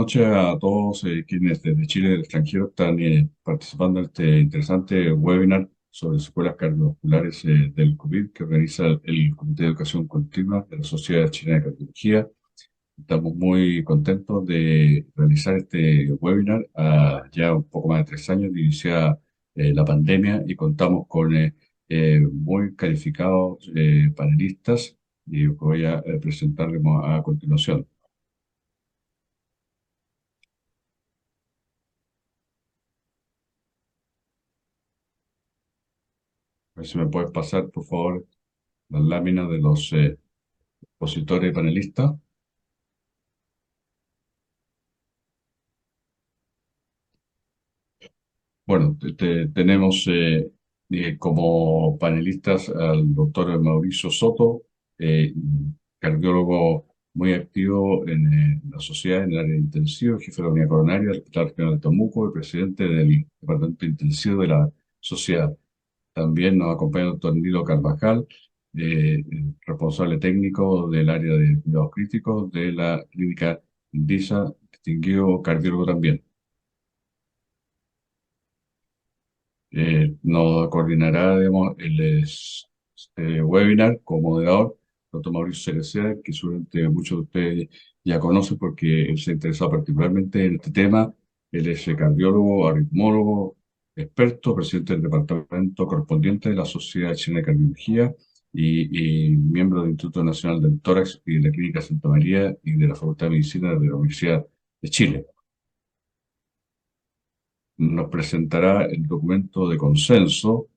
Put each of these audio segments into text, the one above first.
noches a todos quienes desde Chile y del extranjero están participando en este interesante webinar sobre secuelas cardiovasculares del COVID que organiza el Comité de Educación Continua de la Sociedad Chilena de Cardiología. Estamos muy contentos de realizar este webinar a ya un poco más de 3 años de iniciada la pandemia y contamos con muy calificados panelistas y voy a presentarles a continuación. A ver si me puedes pasar, por favor, las láminas de los expositores y panelistas. Bueno, tenemos como panelistas al doctor Mauricio Soto, eh, cardiólogo muy activo en la sociedad en el área de intensivo, jefe de la unidad coronaria del Hospital Regional de Temuco y presidente del Departamento Intensivo de la sociedad. También nos acompaña el doctor Nilo Carvajal, responsable técnico del área de cuidados críticos de la clínica INDISA, distinguido cardiólogo también. Nos coordinará, digamos, este webinar como moderador, doctor Mauricio Cereceda, que seguramente muchos de ustedes ya conocen porque él se ha interesado particularmente en este tema. Él es cardiólogo, aritmólogo, experto, presidente del departamento correspondiente de la Sociedad Chilena de Cardiología y miembro del Instituto Nacional del Tórax y de la Clínica Santa María y de la Facultad de Medicina de la Universidad de Chile. Nos presentará el documento de consenso.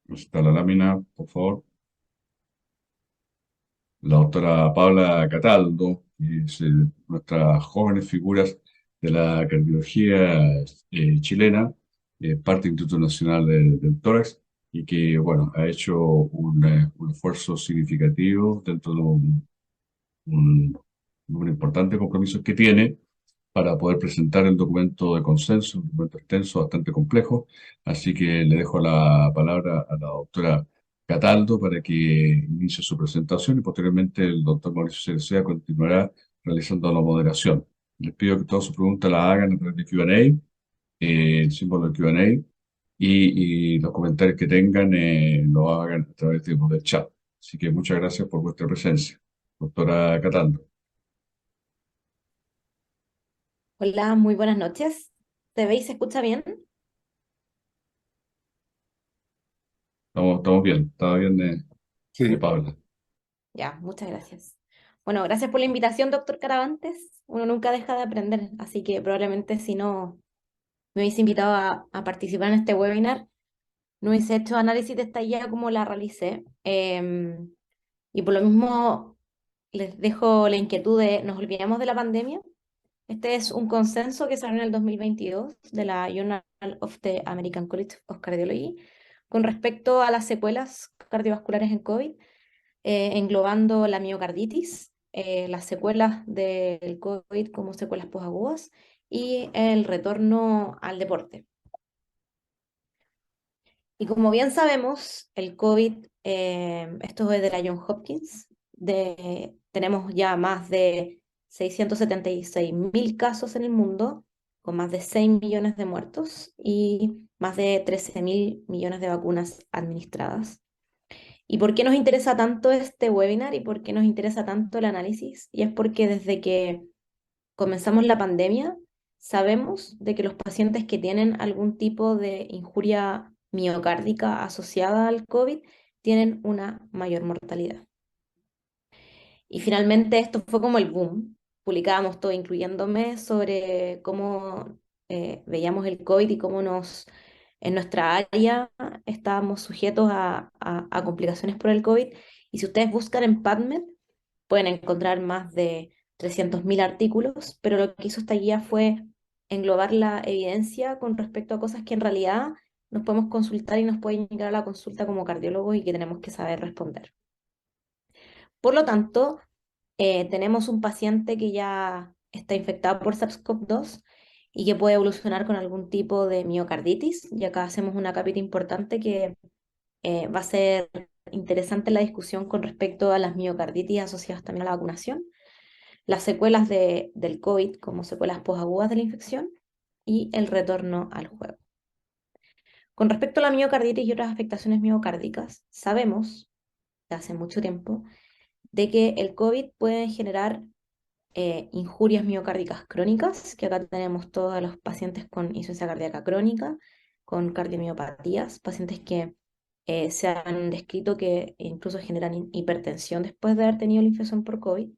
Está la lámina, por favor. La doctora Paula Cataldo, que es nuestras jóvenes figuras de la cardiología chilena, parte del Instituto Nacional del Tórax, y que, bueno, ha hecho un esfuerzo significativo dentro de un importante compromiso que tiene para poder presentar el documento de consenso, un documento extenso, bastante complejo. Así que le dejo la palabra a la doctora Cataldo para que inicie su presentación y posteriormente el doctor Mauricio Cereceda continuará realizando la moderación. Les pido que todas sus preguntas las hagan a través de Q&A, el símbolo de Q&A, y los comentarios que tengan lo hagan a través del chat. Así que muchas gracias por vuestra presencia. Doctora Cataldo, Hola, muy buenas noches. ¿Se ve y se escucha bien? estamos bien, está bien Sí, Paula. Ya, muchas gracias. Bueno, gracias por la invitación, doctor Caravantes. Uno nunca deja de aprender, así que probablemente si no me hubiese invitado a participar en este webinar, no hubiese hecho análisis de esta guía como la realicé. Y por lo mismo les dejo la inquietud de, ¿nos olvidamos de la pandemia? Este es un consenso que salió en el 2022 de la Journal of the American College of Cardiology con respecto a las secuelas cardiovasculares en COVID, englobando la miocarditis, las secuelas del COVID como secuelas posagudas y el retorno al deporte. Y como bien sabemos, el COVID, esto es de la Johns Hopkins, tenemos ya más de 676.000 casos en el mundo, con más de 6 millones de muertos y más de 13.000 millones de vacunas administradas. ¿Y por qué nos interesa tanto este webinar y por qué nos interesa tanto el análisis? Y es porque desde que comenzamos la pandemia, sabemos de que los pacientes que tienen algún tipo de injuria miocárdica asociada al COVID tienen una mayor mortalidad. Y finalmente esto fue como el boom. Publicábamos todo, incluyéndome, sobre cómo veíamos el COVID y cómo en nuestra área estábamos sujetos a complicaciones por el COVID. Y si ustedes buscan en PubMed, pueden encontrar más de 300.000 artículos, pero lo que hizo esta guía fue englobar la evidencia con respecto a cosas que en realidad nos podemos consultar y nos pueden llegar a la consulta como cardiólogos y que tenemos que saber responder. Por lo tanto, tenemos un paciente que ya está infectado por SARS-CoV-2 y que puede evolucionar con algún tipo de miocarditis. Y acá hacemos una capita importante que va a ser interesante la discusión con respecto a las miocarditis asociadas también a la vacunación. las secuelas del COVID como secuelas posagudas de la infección y el retorno al juego. Con respecto a la miocarditis y otras afectaciones miocárdicas, sabemos, de hace mucho tiempo, de que el COVID puede generar injurias miocárdicas crónicas, que acá tenemos todos los pacientes con insuficiencia cardíaca crónica, con cardiomiopatías, pacientes que se han descrito que incluso generan hipertensión después de haber tenido la infección por COVID.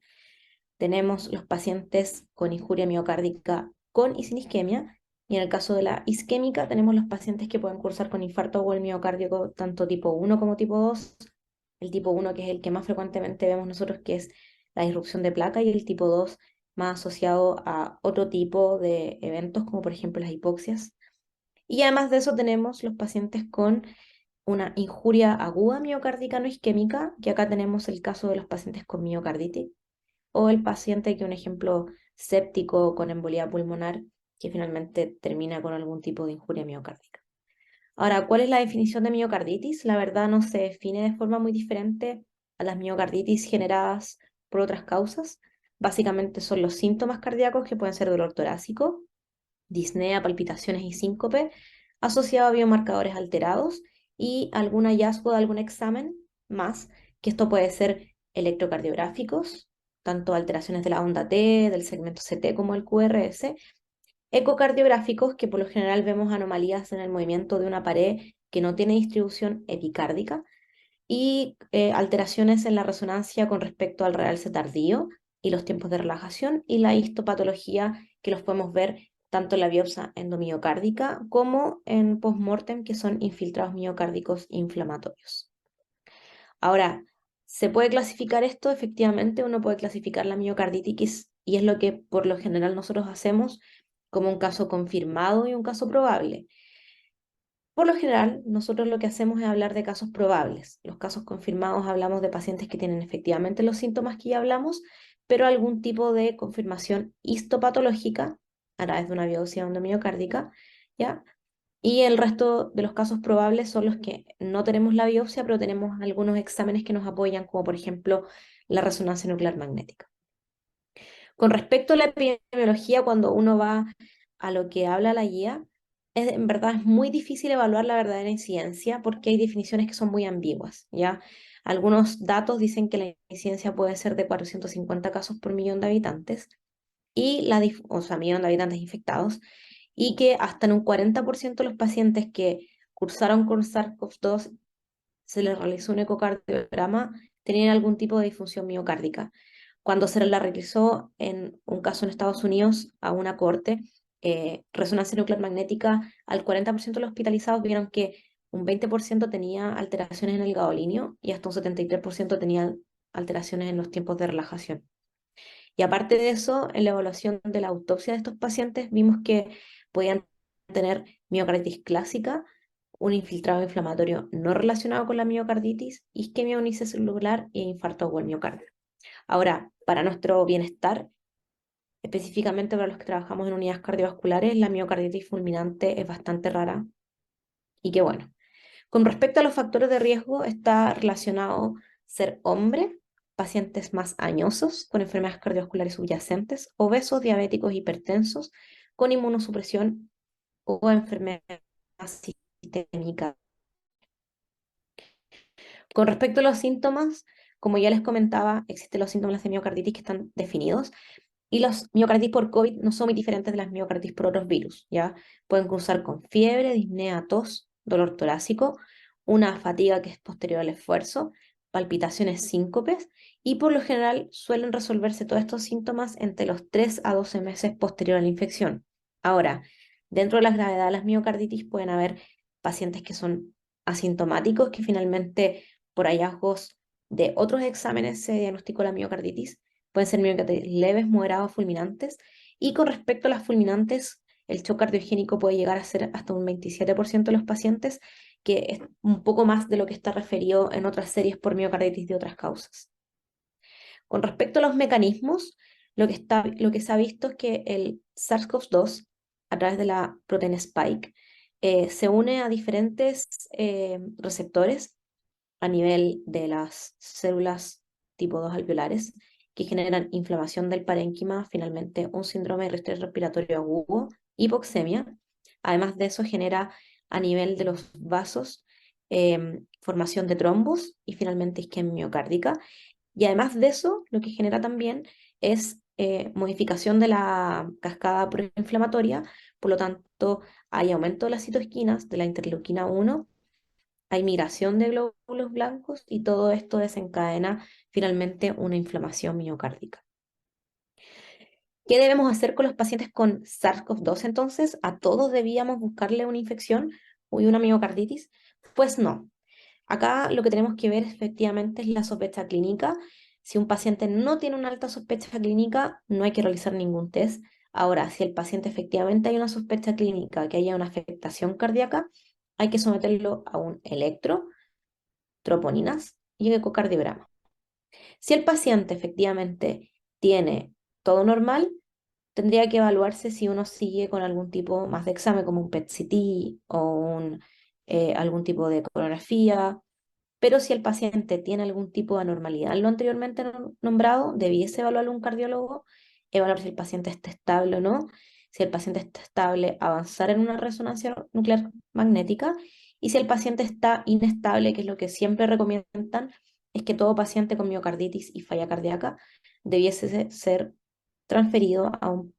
Tenemos los pacientes con injuria miocárdica con y sin isquemia, y en el caso de la isquémica tenemos los pacientes que pueden cursar con infarto o el miocárdico tanto tipo 1 como tipo 2. El tipo 1 que es el que más frecuentemente vemos nosotros, que es la disrupción de placa, y el tipo 2 más asociado a otro tipo de eventos como por ejemplo las hipoxias. Y además de eso tenemos los pacientes con una injuria aguda miocárdica no isquémica, que acá tenemos el caso de los pacientes con miocarditis, o el paciente que un ejemplo séptico con embolía pulmonar que finalmente termina con algún tipo de injuria miocárdica. Ahora, ¿cuál es la definición de miocarditis? La verdad no se define de forma muy diferente a las miocarditis generadas por otras causas. Básicamente son los síntomas cardíacos que pueden ser dolor torácico, disnea, palpitaciones y síncope, asociado a biomarcadores alterados y algún hallazgo de algún examen más, que esto puede ser electrocardiográficos, tanto alteraciones de la onda T, del segmento CT como el QRS, ecocardiográficos, que por lo general vemos anomalías en el movimiento de una pared que no tiene distribución epicárdica, y alteraciones en la resonancia con respecto al realce tardío y los tiempos de relajación, y la histopatología, que los podemos ver tanto en la biopsia endomiocárdica como en postmortem, que son infiltrados miocárdicos inflamatorios. Ahora, ¿se puede clasificar esto? Efectivamente, uno puede clasificar la miocarditis, y es lo que por lo general nosotros hacemos, como un caso confirmado y un caso probable. Por lo general, nosotros lo que hacemos es hablar de casos probables. Los casos confirmados hablamos de pacientes que tienen efectivamente los síntomas que ya hablamos, pero algún tipo de confirmación histopatológica a través de una biopsia endomiocárdica, ¿ya? Y el resto de los casos probables son los que no tenemos la biopsia, pero tenemos algunos exámenes que nos apoyan, como por ejemplo la resonancia nuclear magnética. Con respecto a la epidemiología, cuando uno va a lo que habla la guía, en verdad es muy difícil evaluar la verdadera incidencia porque hay definiciones que son muy ambiguas, ¿ya? Algunos datos dicen que la incidencia puede ser de 450 casos por millón de habitantes, y o sea, millón de habitantes infectados, y que hasta en un 40% de los pacientes que cursaron con SARS-CoV-2 se les realizó un ecocardiograma, tenían algún tipo de disfunción miocárdica. Cuando se la realizó en un caso en Estados Unidos a una corte, resonancia nuclear magnética, al 40% de los hospitalizados vieron que un 20% tenía alteraciones en el gadolinio y hasta un 73% tenía alteraciones en los tiempos de relajación. Y aparte de eso, en la evaluación de la autopsia de estos pacientes vimos que podían tener miocarditis clásica, un infiltrado inflamatorio no relacionado con la miocarditis, isquemia unicelular e infarto agudo al miocardio. Ahora, para nuestro bienestar, específicamente para los que trabajamos en unidades cardiovasculares, la miocarditis fulminante es bastante rara, y qué bueno. Con respecto a los factores de riesgo, está relacionado ser hombre, pacientes más añosos con enfermedades cardiovasculares subyacentes, obesos, diabéticos, hipertensos, con inmunosupresión o enfermedad sistémica. Con respecto a los síntomas, como ya les comentaba, existen los síntomas de miocarditis que están definidos, y los miocarditis por COVID no son muy diferentes de las miocarditis por otros virus, ¿ya? Pueden cursar con fiebre, disnea, tos, dolor torácico, una fatiga que es posterior al esfuerzo, palpitaciones, síncopes, y por lo general suelen resolverse todos estos síntomas entre los 3 a 12 meses posterior a la infección. Ahora, dentro de la gravedad de las miocarditis pueden haber pacientes que son asintomáticos, que finalmente por hallazgos de otros exámenes se diagnosticó la miocarditis. Pueden ser miocarditis leves, moderados, fulminantes. Y con respecto a las fulminantes, el shock cardiogénico puede llegar a ser hasta un 27% de los pacientes, que es un poco más de lo que está referido en otras series por miocarditis de otras causas. Con respecto a los mecanismos, lo que se ha visto es que el SARS-CoV-2, a través de la proteína Spike, se une a diferentes receptores a nivel de las células tipo 2 alveolares, que generan inflamación del parénquima, finalmente un síndrome de estrés respiratorio agudo, hipoxemia. Además de eso, genera a nivel de los vasos formación de trombos y finalmente isquemia miocárdica. Y además de eso, lo que genera también es modificación de la cascada proinflamatoria, por lo tanto, hay aumento de las citoquinas, de la interleuquina 1, hay migración de glóbulos blancos y todo esto desencadena finalmente una inflamación miocárdica. ¿Qué debemos hacer con los pacientes con SARS-CoV-2 entonces? ¿A todos debíamos buscarle una infección y una miocarditis? Pues no. Acá lo que tenemos que ver efectivamente es la sospecha clínica. Si un paciente no tiene una alta sospecha clínica, no hay que realizar ningún test. Ahora, si el paciente efectivamente hay una sospecha clínica que haya una afectación cardíaca, hay que someterlo a un electro, troponinas y ecocardiograma. Si el paciente efectivamente tiene todo normal, tendría que evaluarse si uno sigue con algún tipo más de examen, como un PET-CT o algún tipo de ecografía. Pero si el paciente tiene algún tipo de anormalidad en lo anteriormente nombrado, debiese evaluarlo un cardiólogo, evaluar si el paciente está estable o no. Si el paciente está estable, avanzar en una resonancia nuclear magnética. Y si el paciente está inestable, que es lo que siempre recomiendan, es que todo paciente con miocarditis y falla cardíaca debiese ser transferido a un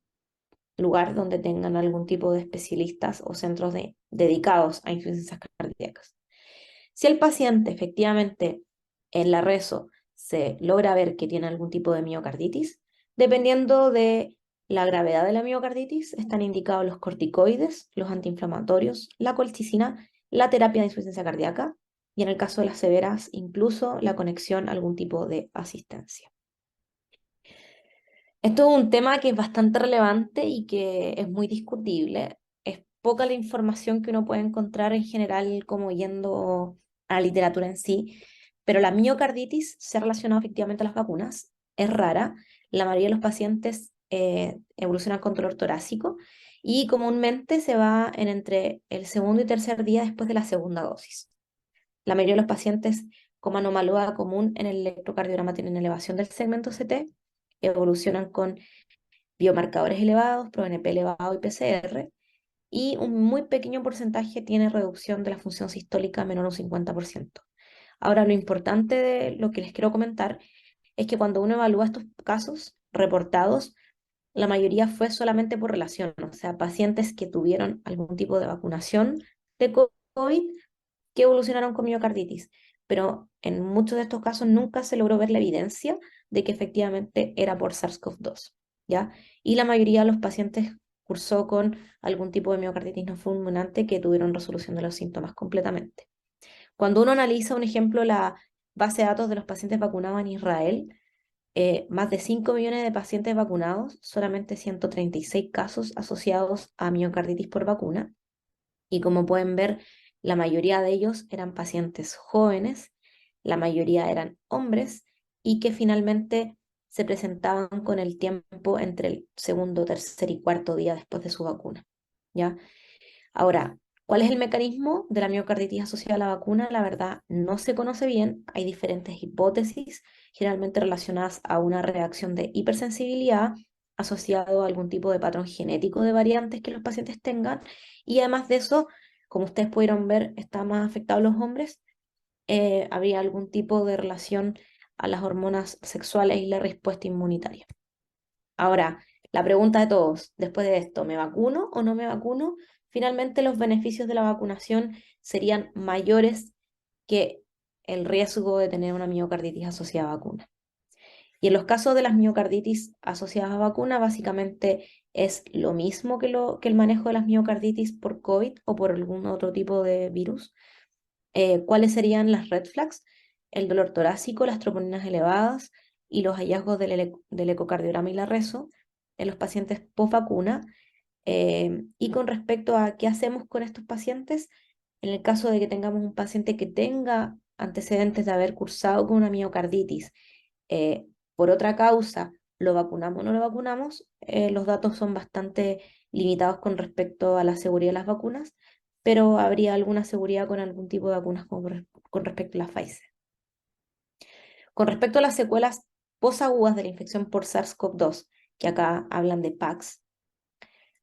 lugar donde tengan algún tipo de especialistas o centros dedicados a insuficiencias cardíacas. Si el paciente efectivamente en la reso se logra ver que tiene algún tipo de miocarditis, dependiendo de la gravedad de la miocarditis, están indicados los corticoides, los antiinflamatorios, la colchicina, la terapia de insuficiencia cardíaca y en el caso de las severas, incluso la conexión a algún tipo de asistencia. Esto es un tema que es bastante relevante y que es muy discutible. Es poca la información que uno puede encontrar en general como yendo a la literatura en sí, pero la miocarditis se ha relacionado efectivamente a las vacunas. Es rara. La mayoría de los pacientes evolucionan con dolor torácico y comúnmente se va en entre el segundo y tercer día después de la segunda dosis. La mayoría de los pacientes con anomalía común en el electrocardiograma tienen elevación del segmento CT, evolucionan con biomarcadores elevados, ProNP elevado y PCR, y un muy pequeño porcentaje tiene reducción de la función sistólica menor a un 50%. Ahora, lo importante de lo que les quiero comentar es que cuando uno evalúa estos casos reportados, la mayoría fue solamente por relación, o sea, pacientes que tuvieron algún tipo de vacunación de COVID que evolucionaron con miocarditis, pero en muchos de estos casos nunca se logró ver la evidencia de que efectivamente era por SARS-CoV-2, ¿ya? Y la mayoría de los pacientes cursó con algún tipo de miocarditis no fulminante que tuvieron resolución de los síntomas completamente. Cuando uno analiza, un ejemplo, la base de datos de los pacientes vacunados en Israel, más de 5 millones de pacientes vacunados, solamente 136 casos asociados a miocarditis por vacuna, y como pueden ver, la mayoría de ellos eran pacientes jóvenes, la mayoría eran hombres y que finalmente se presentaban con el tiempo entre el segundo, tercer y cuarto día después de su vacuna, ¿ya? Ahora, ¿cuál es el mecanismo de la miocarditis asociada a la vacuna? La verdad, no se conoce bien. Hay diferentes hipótesis, generalmente relacionadas a una reacción de hipersensibilidad asociado a algún tipo de patrón genético de variantes que los pacientes tengan. Y además de eso, como ustedes pudieron ver, están más afectados los hombres. Habría algún tipo de relación a las hormonas sexuales y la respuesta inmunitaria. Ahora, la pregunta de todos, después de esto, ¿me vacuno o no me vacuno? Finalmente, los beneficios de la vacunación serían mayores que el riesgo de tener una miocarditis asociada a vacuna. Y en los casos de las miocarditis asociadas a vacuna, básicamente es lo mismo que el manejo de las miocarditis por COVID o por algún otro tipo de virus. ¿Cuáles serían las red flags? El dolor torácico, las troponinas elevadas y los hallazgos del ecocardiograma y la reso en los pacientes post vacuna. Y con respecto a qué hacemos con estos pacientes, en el caso de que tengamos un paciente que tenga antecedentes de haber cursado con una miocarditis eh, por otra causa, ¿lo vacunamos o no lo vacunamos? Los datos son bastante limitados con respecto a la seguridad de las vacunas, pero habría alguna seguridad con algún tipo de vacunas con respecto a la Pfizer. Con respecto a las secuelas posagudas de la infección por SARS-CoV-2, que acá hablan de PAX,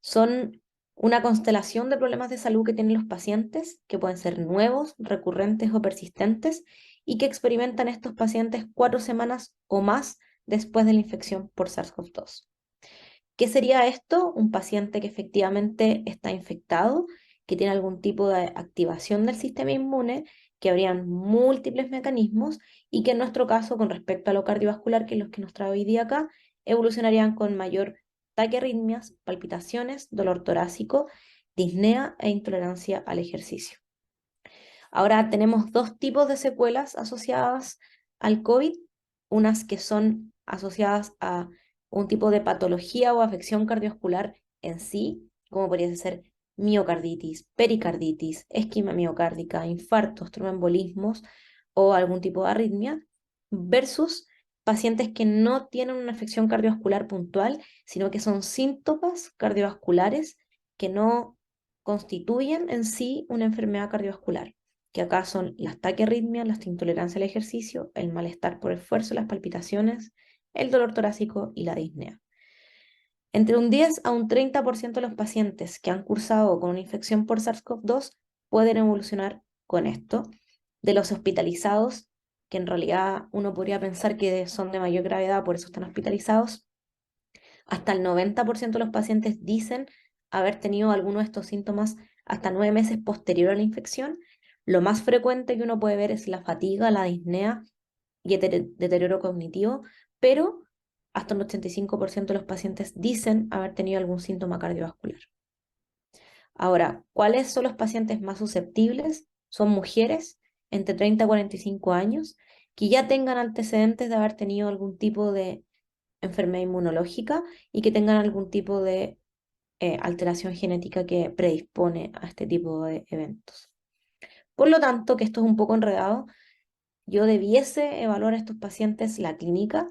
son una constelación de problemas de salud que tienen los pacientes, que pueden ser nuevos, recurrentes o persistentes, y que experimentan estos pacientes 4 semanas o más después de la infección por SARS-CoV-2. ¿Qué sería esto? Un paciente que efectivamente está infectado, que tiene algún tipo de activación del sistema inmune, que habrían múltiples mecanismos y que en nuestro caso, con respecto a lo cardiovascular, que es lo que nos trae hoy día acá, evolucionarían con mayor taquiarritmias, palpitaciones, dolor torácico, disnea e intolerancia al ejercicio. Ahora tenemos dos tipos de secuelas asociadas al COVID, unas que son asociadas a un tipo de patología o afección cardiovascular en sí, como podría ser miocarditis, pericarditis, isquemia miocárdica, infartos, tromboembolismos o algún tipo de arritmia, versus pacientes que no tienen una afección cardiovascular puntual, sino que son síntomas cardiovasculares que no constituyen en sí una enfermedad cardiovascular, que acá son las taquiarritmias, la intolerancia al ejercicio, el malestar por esfuerzo, las palpitaciones, el dolor torácico y la disnea. Entre un 10 a un 30% de los pacientes que han cursado con una infección por SARS-CoV-2 pueden evolucionar con esto. De los hospitalizados, que en realidad uno podría pensar que son de mayor gravedad, por eso están hospitalizados, hasta el 90% de los pacientes dicen haber tenido alguno de estos síntomas hasta 9 meses posterior a la infección. Lo más frecuente que uno puede ver es la fatiga, la disnea y el deterioro cognitivo, pero hasta un 85% de los pacientes dicen haber tenido algún síntoma cardiovascular. Ahora, ¿cuáles son los pacientes más susceptibles? Son mujeres entre 30 y 45 años que ya tengan antecedentes de haber tenido algún tipo de enfermedad inmunológica y que tengan algún tipo de alteración genética que predispone a este tipo de eventos. Por lo tanto, que esto es un poco enredado, yo debiese evaluar a estos pacientes la clínica,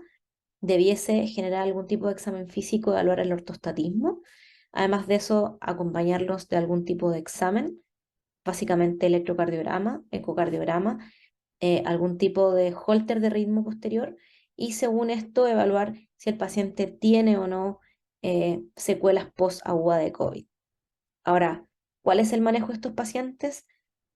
debiese generar algún tipo de examen físico, evaluar el ortostatismo, además de eso, acompañarlos de algún tipo de examen, básicamente electrocardiograma, ecocardiograma, algún tipo de holter de ritmo posterior y según esto evaluar si el paciente tiene o no secuelas post-aguda de COVID. Ahora, ¿cuál es el manejo de estos pacientes?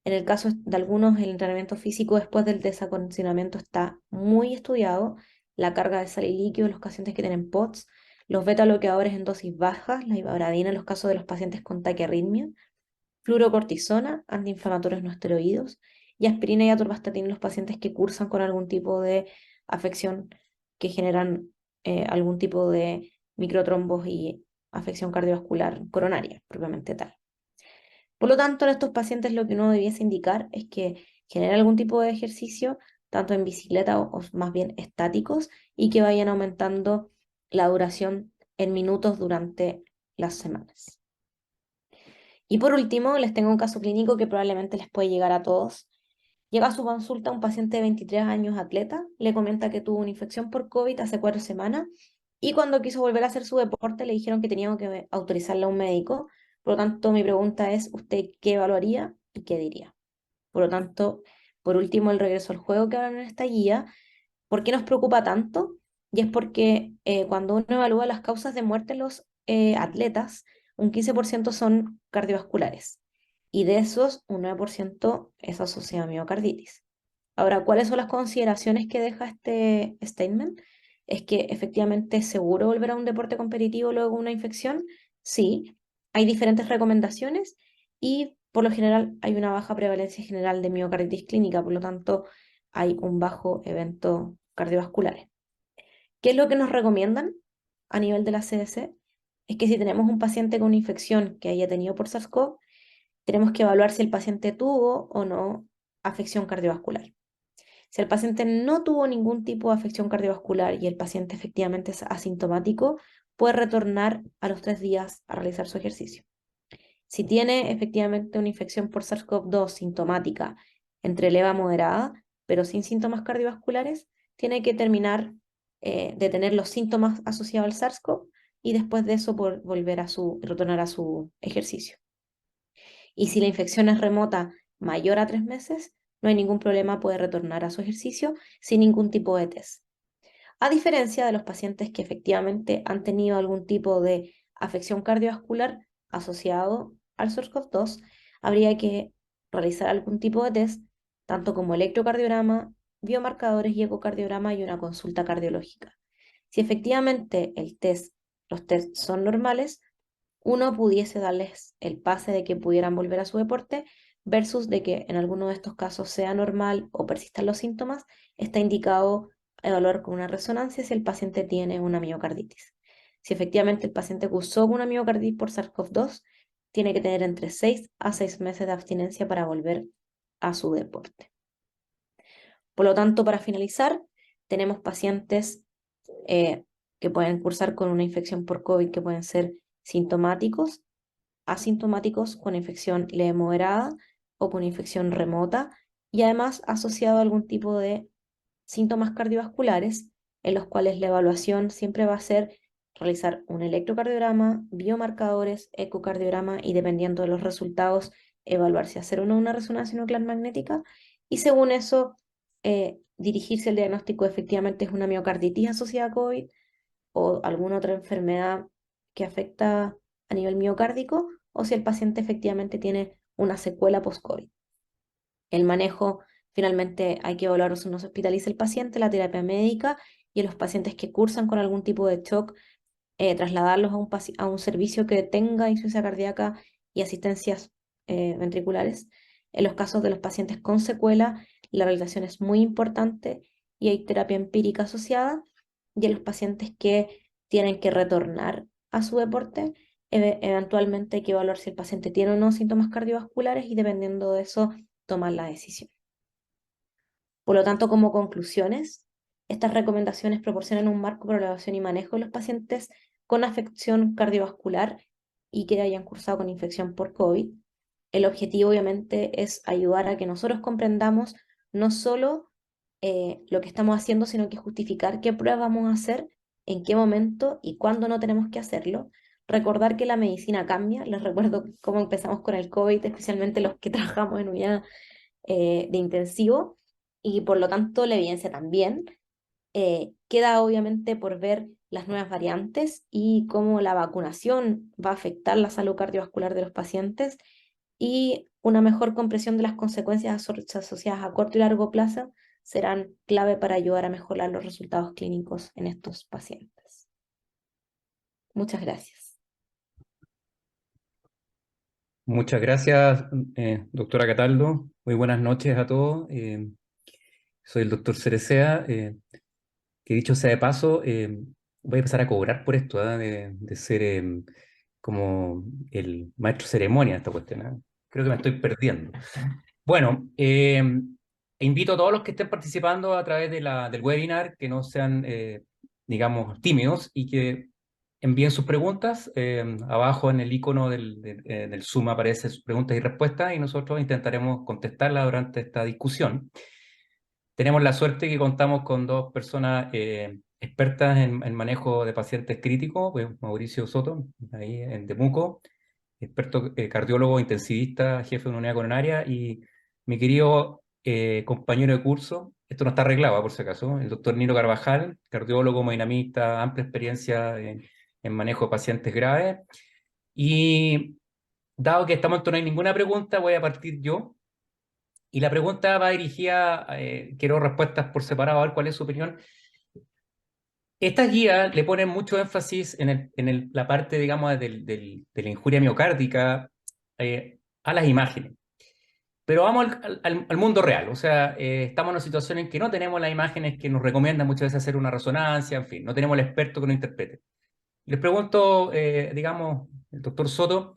En el caso de algunos, el entrenamiento físico después del desacondicionamiento está muy estudiado. La carga de sal y líquido, los pacientes que tienen POTS, los beta-bloqueadores en dosis bajas, la ibabradina en los casos de los pacientes con taquiarritmia, fluorocortisona, antiinflamatorios no esteroides, y aspirina y atorvastatina en los pacientes que cursan con algún tipo de afección que generan algún tipo de microtrombos y afección cardiovascular coronaria, propiamente tal. Por lo tanto, en estos pacientes lo que uno debiese indicar es que generen algún tipo de ejercicio, tanto en bicicleta o más bien estáticos, y que vayan aumentando la duración en minutos durante las semanas. Y por último, les tengo un caso clínico que probablemente les puede llegar a todos. Llega a su consulta un paciente de 23 años, atleta, le comenta que tuvo una infección por COVID hace 4 semanas y cuando quiso volver a hacer su deporte le dijeron que teníamos que autorizarle a un médico. Por lo tanto, mi pregunta es, ¿usted qué evaluaría y qué diría? Por lo tanto, por último, el regreso al juego que hablan en esta guía. ¿Por qué nos preocupa tanto? Y es porque cuando uno evalúa las causas de muerte en los atletas, un 15% son cardiovasculares y de esos un 9% es asociado a miocarditis. Ahora, ¿cuáles son las consideraciones que deja este statement? Es que efectivamente es seguro volver a un deporte competitivo luego de una infección. Sí, hay diferentes recomendaciones y por lo general hay una baja prevalencia general de miocarditis clínica, por lo tanto hay un bajo evento cardiovascular. ¿Qué es lo que nos recomiendan a nivel de la CDC? Es que si tenemos un paciente con una infección que haya tenido por SARS-CoV, tenemos que evaluar si el paciente tuvo o no afección cardiovascular. Si el paciente no tuvo ningún tipo de afección cardiovascular y el paciente efectivamente es asintomático, puede retornar a los 3 días a realizar su ejercicio. Si tiene efectivamente una infección por SARS-CoV-2 sintomática entre leve a moderada, pero sin síntomas cardiovasculares, tiene que terminar de tener los síntomas asociados al SARS-CoV y después de eso volver a retornar a su ejercicio. Y si la infección es remota mayor a 3 meses, no hay ningún problema, puede retornar a su ejercicio sin ningún tipo de test. a diferencia de los pacientes que efectivamente han tenido algún tipo de afección cardiovascular asociado al SARS-CoV-2, habría que realizar algún tipo de test, tanto como electrocardiograma, biomarcadores y ecocardiograma y una consulta cardiológica. Si efectivamente los test son normales, uno pudiese darles el pase de que pudieran volver a su deporte versus de que en alguno de estos casos sea normal o persistan los síntomas, está indicado evaluar con una resonancia si el paciente tiene una miocarditis. Si efectivamente el paciente cursó con una miocarditis por SARS-CoV-2, tiene que tener entre 6 a 6 meses de abstinencia para volver a su deporte. Por lo tanto, para finalizar, tenemos pacientes eh, que pueden cursar con una infección por COVID que pueden ser sintomáticos, asintomáticos con infección leve moderada o con infección remota y además asociado a algún tipo de síntomas cardiovasculares en los cuales la evaluación siempre va a ser realizar un electrocardiograma, biomarcadores, ecocardiograma y dependiendo de los resultados evaluar si hacer o no una resonancia nuclear magnética y según eso dirigirse al diagnóstico efectivamente es una miocarditis asociada a COVID o alguna otra enfermedad que afecta a nivel miocárdico o si el paciente efectivamente tiene una secuela post-COVID. El manejo, finalmente, hay que evaluar si no se hospitaliza el paciente, la terapia médica y en los pacientes que cursan con algún tipo de shock, trasladarlos a un servicio que tenga insuficiencia cardíaca y asistencias ventriculares. En los casos de los pacientes con secuela, la rehabilitación es muy importante y hay terapia empírica asociada. Y en los pacientes que tienen que retornar a su deporte, eventualmente hay que evaluar si el paciente tiene o no síntomas cardiovasculares y dependiendo de eso, tomar la decisión. Por lo tanto, como conclusiones, estas recomendaciones proporcionan un marco para la evaluación y manejo de los pacientes con afección cardiovascular y que hayan cursado con infección por COVID. El objetivo, obviamente, es ayudar a que nosotros comprendamos no solo lo que estamos haciendo, sino que justificar qué pruebas vamos a hacer, en qué momento y cuándo no tenemos que hacerlo. Recordar que la medicina cambia. Les recuerdo cómo empezamos con el COVID, especialmente los que trabajamos en unidad de intensivo, y por lo tanto la evidencia también. Queda obviamente por ver las nuevas variantes y cómo la vacunación va a afectar la salud cardiovascular de los pacientes y una mejor comprensión de las consecuencias asociadas a corto y largo plazo serán clave para ayudar a mejorar los resultados clínicos en estos pacientes. Muchas gracias. Muchas gracias, doctora Cataldo. Muy buenas noches a todos. Soy el doctor Cerecea, que dicho sea de paso, voy a empezar a cobrar por esto, de ser como el maestro ceremonia de esta cuestión. Creo que me estoy perdiendo. Bueno, invito a todos los que estén participando a través del webinar que no sean, digamos, tímidos y que envíen sus preguntas. Abajo en el icono del Zoom aparecen sus preguntas y respuestas y nosotros intentaremos contestarlas durante esta discusión. Tenemos la suerte que contamos con dos personas expertas en manejo de pacientes críticos, pues, Mauricio Soto, ahí en Temuco, experto cardiólogo intensivista, jefe de una unidad coronaria, y mi querido compañero de curso, esto no está arreglado por si acaso, el doctor Nilo Carvajal, cardiólogo, hemodinamista, amplia experiencia en manejo de pacientes graves. Y dado que esta momento no hay ninguna pregunta, voy a partir yo. Y la pregunta va dirigida, quiero respuestas por separado, a ver cuál es su opinión. Estas guías le ponen mucho énfasis en la parte, digamos, de la injuria miocárdica a las imágenes. Pero vamos al mundo real, o sea, estamos en una situación en que no tenemos las imágenes que nos recomiendan muchas veces hacer una resonancia, en fin, no tenemos el experto que nos interprete. Les pregunto, digamos, el doctor Soto,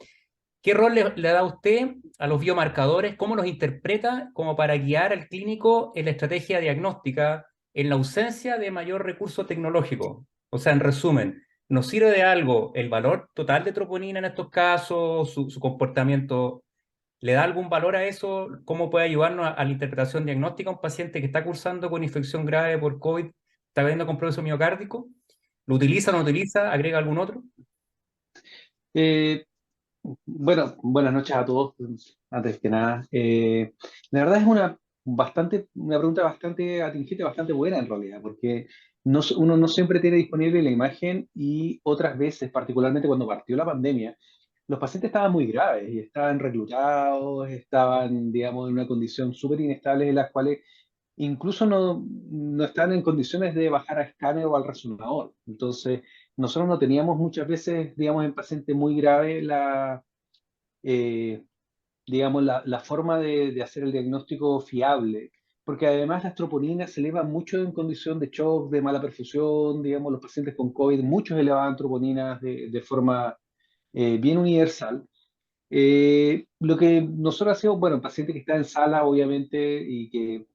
¿qué rol le da usted a los biomarcadores? ¿Cómo los interpreta como para guiar al clínico en la estrategia diagnóstica en la ausencia de mayor recurso tecnológico? O sea, en resumen, ¿nos sirve de algo el valor total de troponina en estos casos, su comportamiento? ¿Le da algún valor a eso? ¿Cómo puede ayudarnos a la interpretación diagnóstica a un paciente que está cursando con infección grave por COVID, está viendo con progreso miocárdico? ¿Lo utiliza, no utiliza? ¿Agrega algún otro? Eh, bueno, buenas noches a todos, antes que nada. La verdad es una pregunta bastante atingente, bastante buena en realidad, porque uno no siempre tiene disponible la imagen y otras veces, particularmente cuando partió la pandemia, los pacientes estaban muy graves y estaban reclutados, estaban, digamos, en una condición súper inestable en las cuales incluso no están en condiciones de bajar a escáner o al resonador. Entonces, nosotros no teníamos muchas veces, digamos, en pacientes muy graves eh, digamos, la forma de hacer el diagnóstico fiable, porque además las troponinas se elevan mucho en condición de shock, de mala perfusión, digamos, los pacientes con COVID, muchos elevaban troponinas de forma bien universal. Lo que nosotros hacemos, bueno, el paciente que está en sala, obviamente, y que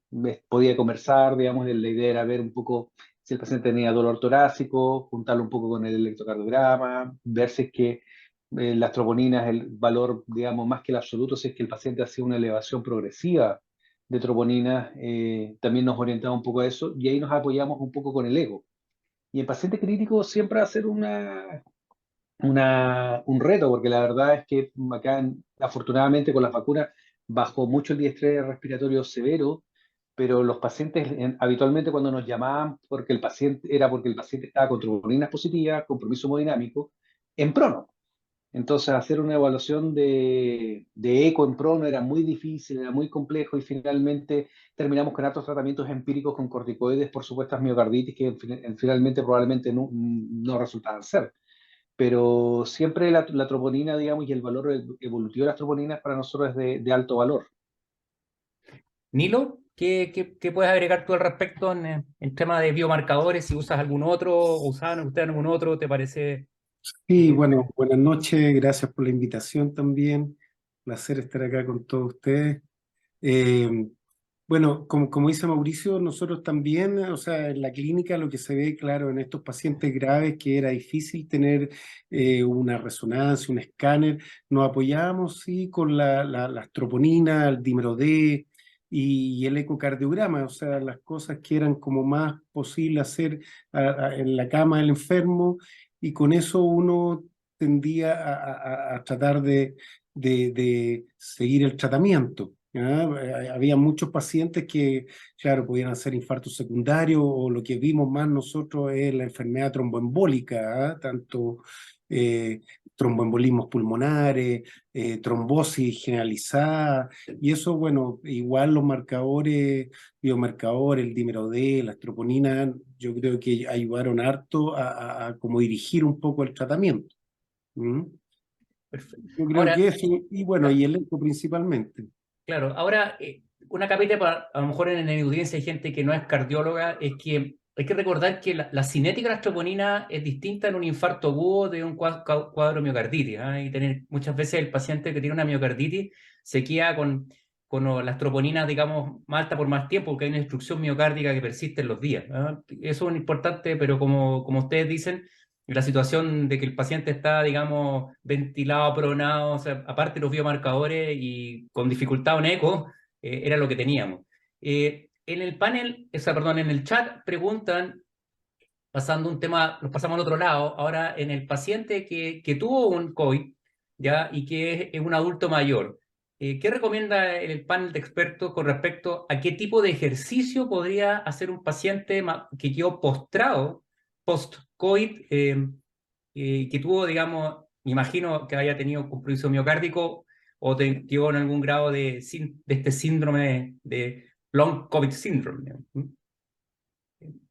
podía conversar, digamos, la idea era ver un poco si el paciente tenía dolor torácico, juntarlo un poco con el electrocardiograma, ver si es que las troponinas, el valor, digamos, más que el absoluto, si es que el paciente hacía una elevación progresiva de troponinas, también nos orientaba un poco a eso, y ahí nos apoyamos un poco con el eco. Y el paciente crítico siempre va a ser un reto, porque la verdad es que acá, afortunadamente, con las vacunas bajó mucho el estrés respiratorio severo, pero los pacientes habitualmente cuando nos llamaban porque el paciente estaba con tromboninas positivas, compromiso hemodinámico, en prono. Entonces, hacer una evaluación de eco en prono era muy difícil, era muy complejo y finalmente terminamos con altos tratamientos empíricos con corticoides por supuestas miocarditis que finalmente probablemente no resultaban ser, pero siempre la troponina, digamos, y el valor evolutivo de las troponinas para nosotros es de alto valor. Nilo, ¿qué puedes agregar tú al respecto en tema de biomarcadores? Si usas algún otro, o usaban ustedes algún otro, ¿te parece? Sí, eh, bueno, buenas noches, gracias por la invitación también. Placer estar acá con todos ustedes. Eh, bueno, como dice Mauricio, nosotros también, o sea, en la clínica lo que se ve, claro, en estos pacientes graves que era difícil tener una resonancia, un escáner, nos apoyábamos, sí, con las troponinas, el dímero D y el ecocardiograma, o sea, las cosas que eran como más posible hacer en la cama del enfermo, y con eso uno tendía a tratar de seguir el tratamiento. ¿Ya? Había muchos pacientes que, claro, podían hacer infarto secundario, o lo que vimos más nosotros es la enfermedad tromboembólica, ¿ah? Tanto eh, tromboembolismos pulmonares, trombosis generalizada, y eso, bueno, igual los marcadores, biomarcadores, el dímero D, las troponinas, yo creo que ayudaron harto a como dirigir un poco el tratamiento. ¿Mm? Perfecto. Yo creo Ahora, que eso, y bueno, y el eco principalmente. claro, ahora una capita para, a lo mejor en la audiencia hay gente que no es cardióloga, es que hay que recordar que la cinética de la troponina es distinta en un infarto agudo de un cuadro miocarditis, ¿ah? Y tener, muchas veces el paciente que tiene una miocarditis se queda con las troponinas, digamos, más altas por más tiempo, porque hay una destrucción miocárdica que persiste en los días, ¿ah? Eso es importante, pero como ustedes dicen, la situación de que el paciente está, digamos, ventilado, pronado, o sea, aparte de los biomarcadores y con dificultad en eco, era lo que teníamos. En el panel, o sea, perdón, en el chat preguntan, pasando un tema, nos pasamos al otro lado, ahora en el paciente que tuvo un COVID, ¿ya? Y que es un adulto mayor, ¿qué recomienda el panel de expertos con respecto a qué tipo de ejercicio podría hacer un paciente que quedó postrado, post-COVID, que tuvo, digamos, me imagino que haya tenido compromiso miocárdico o quedó en algún grado de este síndrome de long COVID syndrome, digamos?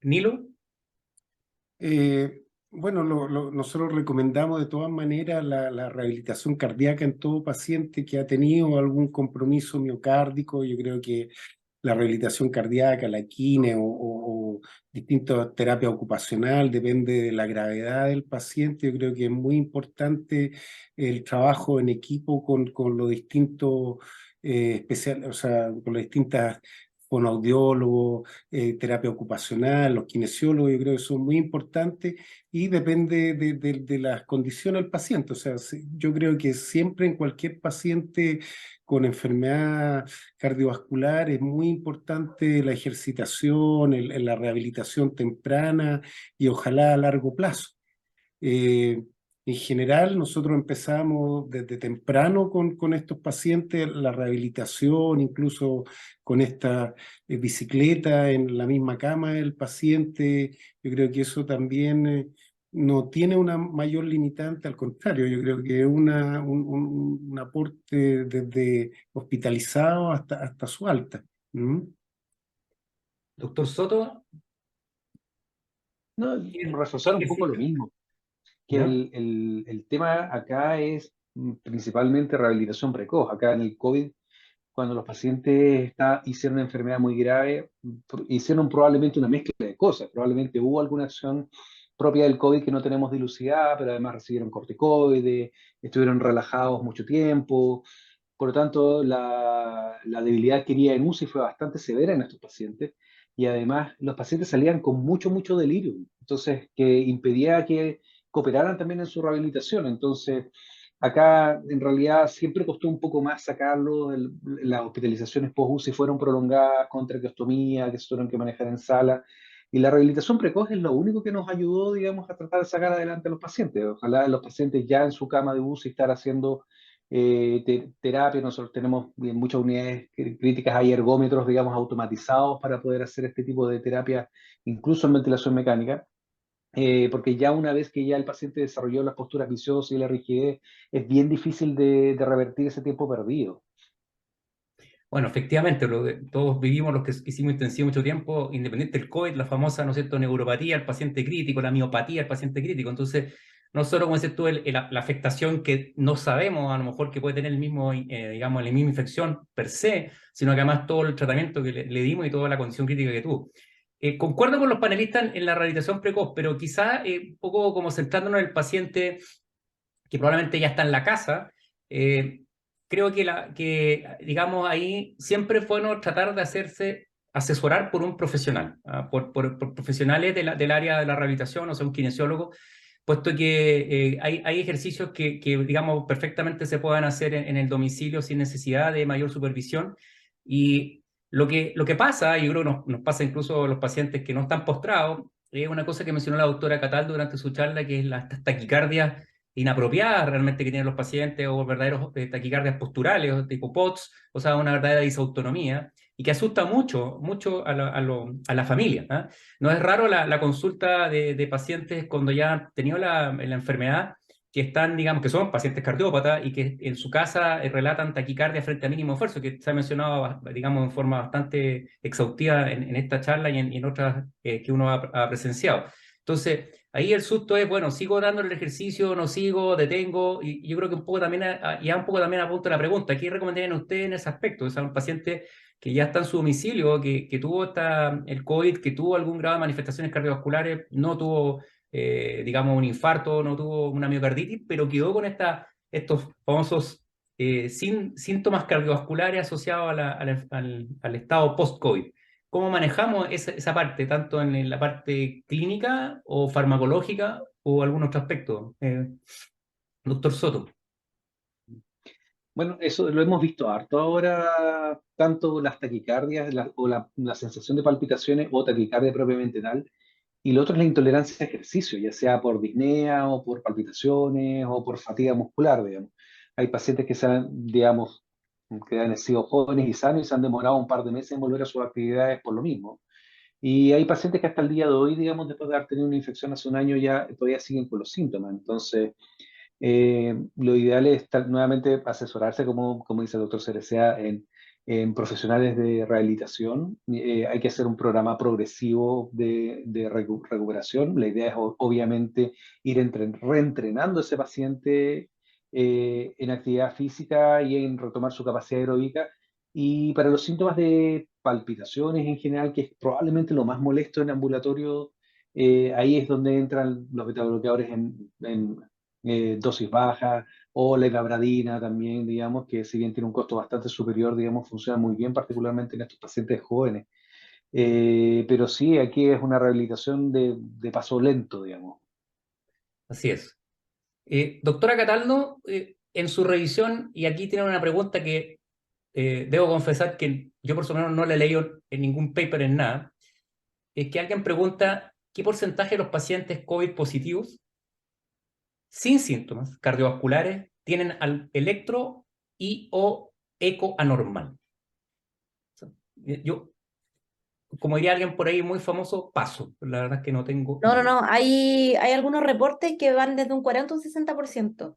¿Nilo? Bueno, nosotros recomendamos de todas maneras la rehabilitación cardíaca en todo paciente que ha tenido algún compromiso miocárdico. Yo creo que la rehabilitación cardíaca, la quine o distintas terapias ocupacional, depende de la gravedad del paciente. Yo creo que es muy importante el trabajo en equipo con los distintos o sea, con las distintas fonoaudiólogos, terapia ocupacional, los kinesiólogos. Yo creo que son muy importantes y depende de las condiciones del paciente. O sea, yo creo que siempre en cualquier paciente con enfermedad cardiovascular es muy importante la ejercitación, la rehabilitación temprana y ojalá a largo plazo. Eh, En general, nosotros empezamos desde temprano con estos pacientes, la rehabilitación, incluso con esta bicicleta en la misma cama del paciente. Yo creo que eso también no tiene una mayor limitante, al contrario, yo creo que es un aporte desde hospitalizado hasta su alta. ¿Mm? Doctor Soto, No, ¿qué reforzar un poco lo ejercicio? mismo, que ¿Ya? el tema acá es principalmente rehabilitación precoz. Acá en el COVID, cuando los pacientes hicieron una enfermedad muy grave, hicieron probablemente una mezcla de cosas. Probablemente hubo alguna acción propia del COVID que no tenemos dilucidada, pero además recibieron corticoides, estuvieron relajados mucho tiempo. Por lo tanto, la debilidad adquirida en UCI fue bastante severa en estos pacientes y además los pacientes salían con mucho delirio, entonces que impedía que cooperaran también en su rehabilitación. Entonces, acá en realidad siempre costó un poco más sacarlo. Las hospitalizaciones post-UCI fueron prolongadas con traqueostomía, que se tuvieron que manejar en sala. Y la rehabilitación precoz es lo único que nos ayudó, digamos, a tratar de sacar adelante a los pacientes. Ojalá los pacientes ya en su cama de UCI estar haciendo terapia. Nosotros tenemos en muchas unidades críticas, hay ergómetros, digamos, automatizados para poder hacer este tipo de terapia, incluso en ventilación mecánica. Porque ya una vez que ya el paciente desarrolló las posturas viciosas y la rigidez, es bien difícil de revertir ese tiempo perdido. Bueno, efectivamente, todos vivimos los que hicimos intensivo mucho tiempo, independiente del COVID, la famosa, ¿no es cierto?, neuropatía, el paciente crítico, la miopatía, el paciente crítico. Entonces, no solo, como dices tú, la afectación que no sabemos, a lo mejor que puede tener el mismo, digamos, la misma infección per se, sino que además todo el tratamiento que le dimos y toda la condición crítica que tuvo. Concuerdo con los panelistas en la rehabilitación precoz, pero quizá un poco como centrándonos en el paciente que probablemente ya está en la casa. Creo que, digamos, ahí siempre es bueno tratar de hacerse asesorar por un profesional, por profesionales del área de la rehabilitación, o sea, un kinesiólogo, puesto que hay ejercicios que, digamos, perfectamente se puedan hacer en el domicilio sin necesidad de mayor supervisión. Y lo que pasa, y yo creo que nos pasa incluso a los pacientes que no están postrados, es una cosa que mencionó la doctora Cataldo durante su charla, que es estas taquicardias inapropiadas realmente que tienen los pacientes, o verdaderos taquicardias posturales, o tipo POTS, o sea, una verdadera disautonomía, y que asusta mucho a la familia. ¿Ah? No es raro la consulta de pacientes cuando ya han tenido la enfermedad, que están, digamos, que son pacientes cardiópatas y que en su casa relatan taquicardia frente a mínimo esfuerzo, que se ha mencionado, digamos, en forma bastante exhaustiva en esta charla y en otras que uno ha presenciado. Entonces, ahí el susto es, bueno, sigo dando el ejercicio, no sigo, detengo, y yo creo que un poco también, ya un poco también apunto a la pregunta, ¿qué recomendarían ustedes en ese aspecto? O sea, un paciente que ya está en su domicilio, que tuvo el COVID, que tuvo algún grado de manifestaciones cardiovasculares, no tuvo, digamos, un infarto, no tuvo una miocarditis, pero quedó con estos famosos síntomas cardiovasculares asociados al estado post-COVID. ¿Cómo manejamos esa parte, tanto en la parte clínica o farmacológica o algún otro aspecto? Doctor Soto. Bueno, eso lo hemos visto harto ahora, tanto las taquicardias o la sensación de palpitaciones o taquicardia propiamente tal, y lo otro es la intolerancia a ejercicio, ya sea por disnea o por palpitaciones o por fatiga muscular, digamos. Hay pacientes digamos, que han sido jóvenes y sanos y se han demorado un par de meses en volver a sus actividades por lo mismo. Y hay pacientes que hasta el día de hoy, digamos, después de haber tenido una infección hace un año, ya todavía siguen con los síntomas. Entonces, lo ideal es nuevamente asesorarse, como dice el doctor Cerecea, en profesionales de rehabilitación. Hay que hacer un programa progresivo de recuperación. La idea es obviamente ir reentrenando a ese paciente en actividad física y en retomar su capacidad aeróbica. Y para los síntomas de palpitaciones en general, que es probablemente lo más molesto en ambulatorio, ahí es donde entran los betabloqueadores en dosis baja, o la gabradina también, digamos, que si bien tiene un costo bastante superior, digamos, funciona muy bien, particularmente en estos pacientes jóvenes. Pero sí, aquí es una rehabilitación de paso lento, digamos. Así es. Doctora Cataldo, en su revisión, y aquí tiene una pregunta que debo confesar que yo por lo menos no la he leído en ningún paper en nada, es que alguien pregunta qué porcentaje de los pacientes COVID positivos sin síntomas cardiovasculares tienen al electro y o eco anormal. Yo, como diría alguien por ahí muy famoso, paso. La verdad es que no tengo No, no, idea. no. Hay algunos reportes que van desde un 40 a un 60%,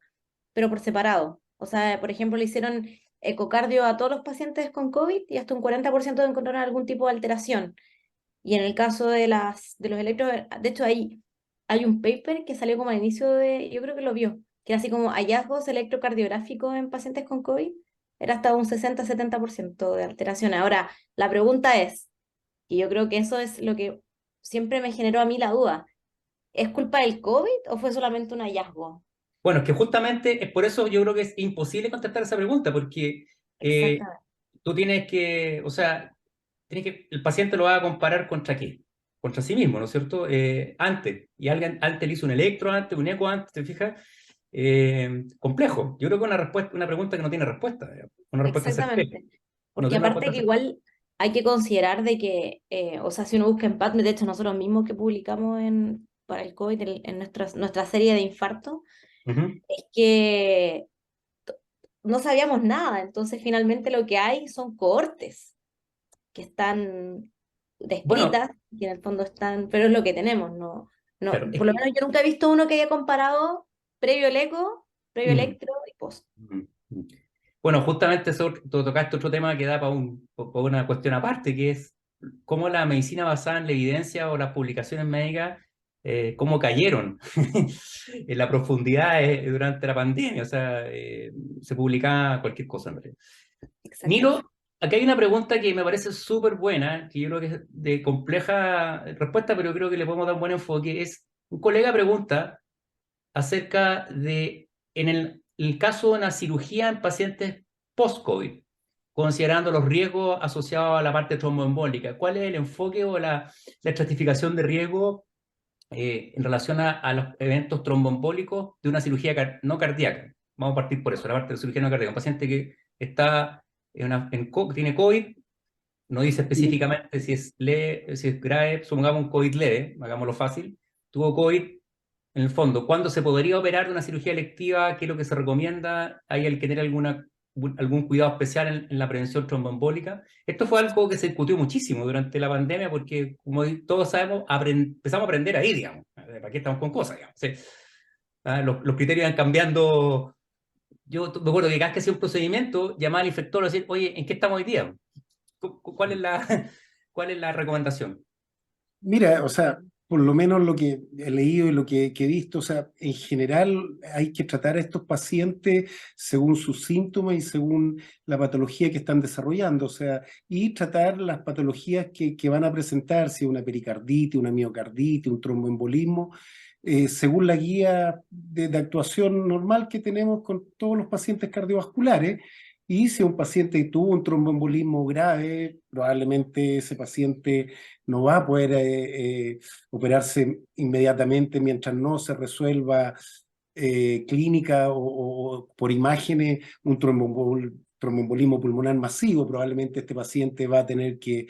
pero por separado. O sea, por ejemplo, le hicieron ecocardio a todos los pacientes con COVID y hasta un 40% encontraron algún tipo de alteración. Y en el caso de los electros, de hecho hay un paper que salió como al inicio yo creo que lo vio, que era así como hallazgos electrocardiográficos en pacientes con COVID, era hasta un 60-70% de alteración. Ahora, la pregunta es, y yo creo que eso es lo que siempre me generó a mí la duda, ¿es culpa del COVID o fue solamente un hallazgo? Bueno, es que justamente es por eso yo creo que es imposible contestar esa pregunta, porque Exactamente. tú tienes que, o sea, el paciente lo va a comparar contra qué, contra sí mismo, ¿no es cierto? Antes, y alguien antes le hizo un electro antes, un eco antes, ¿te fijas? Complejo. Yo creo que una respuesta, una pregunta que no tiene respuesta, digamos. Una respuesta certera. Exactamente. No Porque tiene una aparte respuesta que certera. igual hay que considerar de que, o sea, si uno busca en PubMed, de hecho nosotros mismos que publicamos para el COVID en nuestra serie de infarto, Ujú. es que no sabíamos nada, entonces finalmente lo que hay son cohortes que están Bueno, descritas, y en el fondo están, pero es lo que tenemos, no, no, claro, es por lo que... menos yo nunca he visto uno que haya comparado previo el eco, previo Mm, electro y post. mm, mm. Bueno, justamente eso, tú tocaste otro tema que da para una cuestión aparte, que es cómo la medicina basada en la evidencia o las publicaciones médicas, cómo cayeron en la profundidad durante la pandemia. O sea, se publicaba cualquier cosa, en realidad. Exactamente. Nilo, aquí hay una pregunta que me parece súper buena, que yo creo que es de compleja respuesta, pero creo que le podemos dar un buen enfoque. Es, un colega pregunta acerca de, en el caso de una cirugía en pacientes post-COVID, considerando los riesgos asociados a la parte tromboembólica, ¿cuál es el enfoque o la estratificación de riesgo en relación a los eventos tromboembólicos de una cirugía no cardíaca? Vamos a partir por eso, la parte de cirugía no cardíaca. Un paciente que está tiene COVID, no dice específicamente si es leve, si es grave, supongamos un COVID leve, hagámoslo fácil, tuvo COVID, en el fondo, ¿cuándo se podría operar de una cirugía electiva? ¿Qué es lo que se recomienda? ¿Hay el que tener algún cuidado especial en la prevención tromboembólica? Esto fue algo que se discutió muchísimo durante la pandemia porque, como todos sabemos, empezamos a aprender ahí, digamos. ¿Para qué estamos con cosas, digamos? Sí. Los criterios van cambiando. Yo me acuerdo que cada vez que hacía un procedimiento, llamaba al infectólogo y decir, oye, ¿en qué estamos hoy día? ¿Cuál es cuál es la recomendación? Mira, o sea, por lo menos lo que he leído y lo que he visto, o sea, en general hay que tratar a estos pacientes según sus síntomas y según la patología que están desarrollando, o sea, y tratar las patologías que van a presentar, si una pericarditis, una miocarditis, un tromboembolismo, según la guía de actuación normal que tenemos con todos los pacientes cardiovasculares. Y si un paciente tuvo un tromboembolismo grave, probablemente ese paciente no va a poder operarse inmediatamente mientras no se resuelva clínica o por imágenes un tromboembolismo pulmonar masivo. Probablemente este paciente va a tener que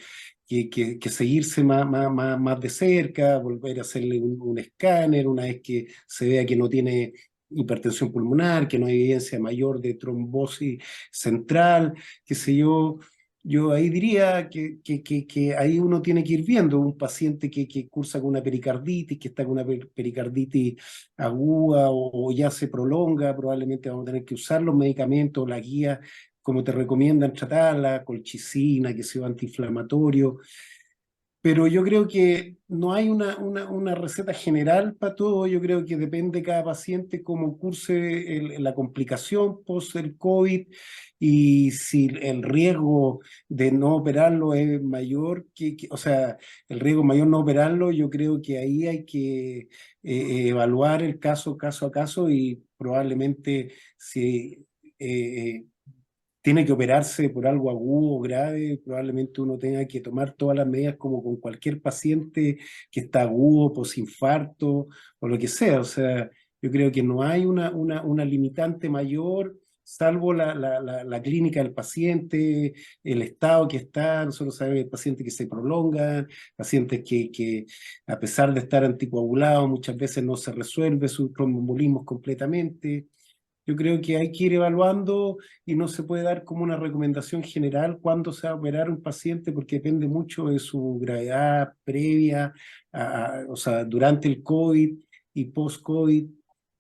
seguirse más de cerca, volver a hacerle un escáner una vez que se vea que no tiene hipertensión pulmonar, que no hay evidencia mayor de trombosis central, qué sé yo. Yo ahí diría que ahí uno tiene que ir viendo un paciente que cursa con una pericarditis, que está con una pericarditis aguda o ya se prolonga, probablemente vamos a tener que usar los medicamentos, la guía, como te recomiendan tratarla, colchicina, que sea antiinflamatorio. Pero yo creo que no hay una receta general para todo. Yo creo que depende de cada paciente cómo curse la complicación post el COVID y si el riesgo de no operarlo es mayor, o sea, el riesgo mayor no operarlo, yo creo que ahí hay que evaluar el caso a caso y probablemente si tiene que operarse por algo agudo o grave, probablemente uno tenga que tomar todas las medidas como con cualquier paciente que está agudo, posinfarto o lo que sea. O sea, yo creo que no hay una limitante mayor salvo la clínica del paciente, el estado que está. Nosotros sabemos que hay pacientes que se prolongan, pacientes que a pesar de estar anticoagulados muchas veces no se resuelve sus tromboembolismos completamente. Yo creo que hay que ir evaluando y no se puede dar como una recomendación general cuándo se va a operar un paciente, porque depende mucho de su gravedad previa, o sea, durante el COVID y post-COVID,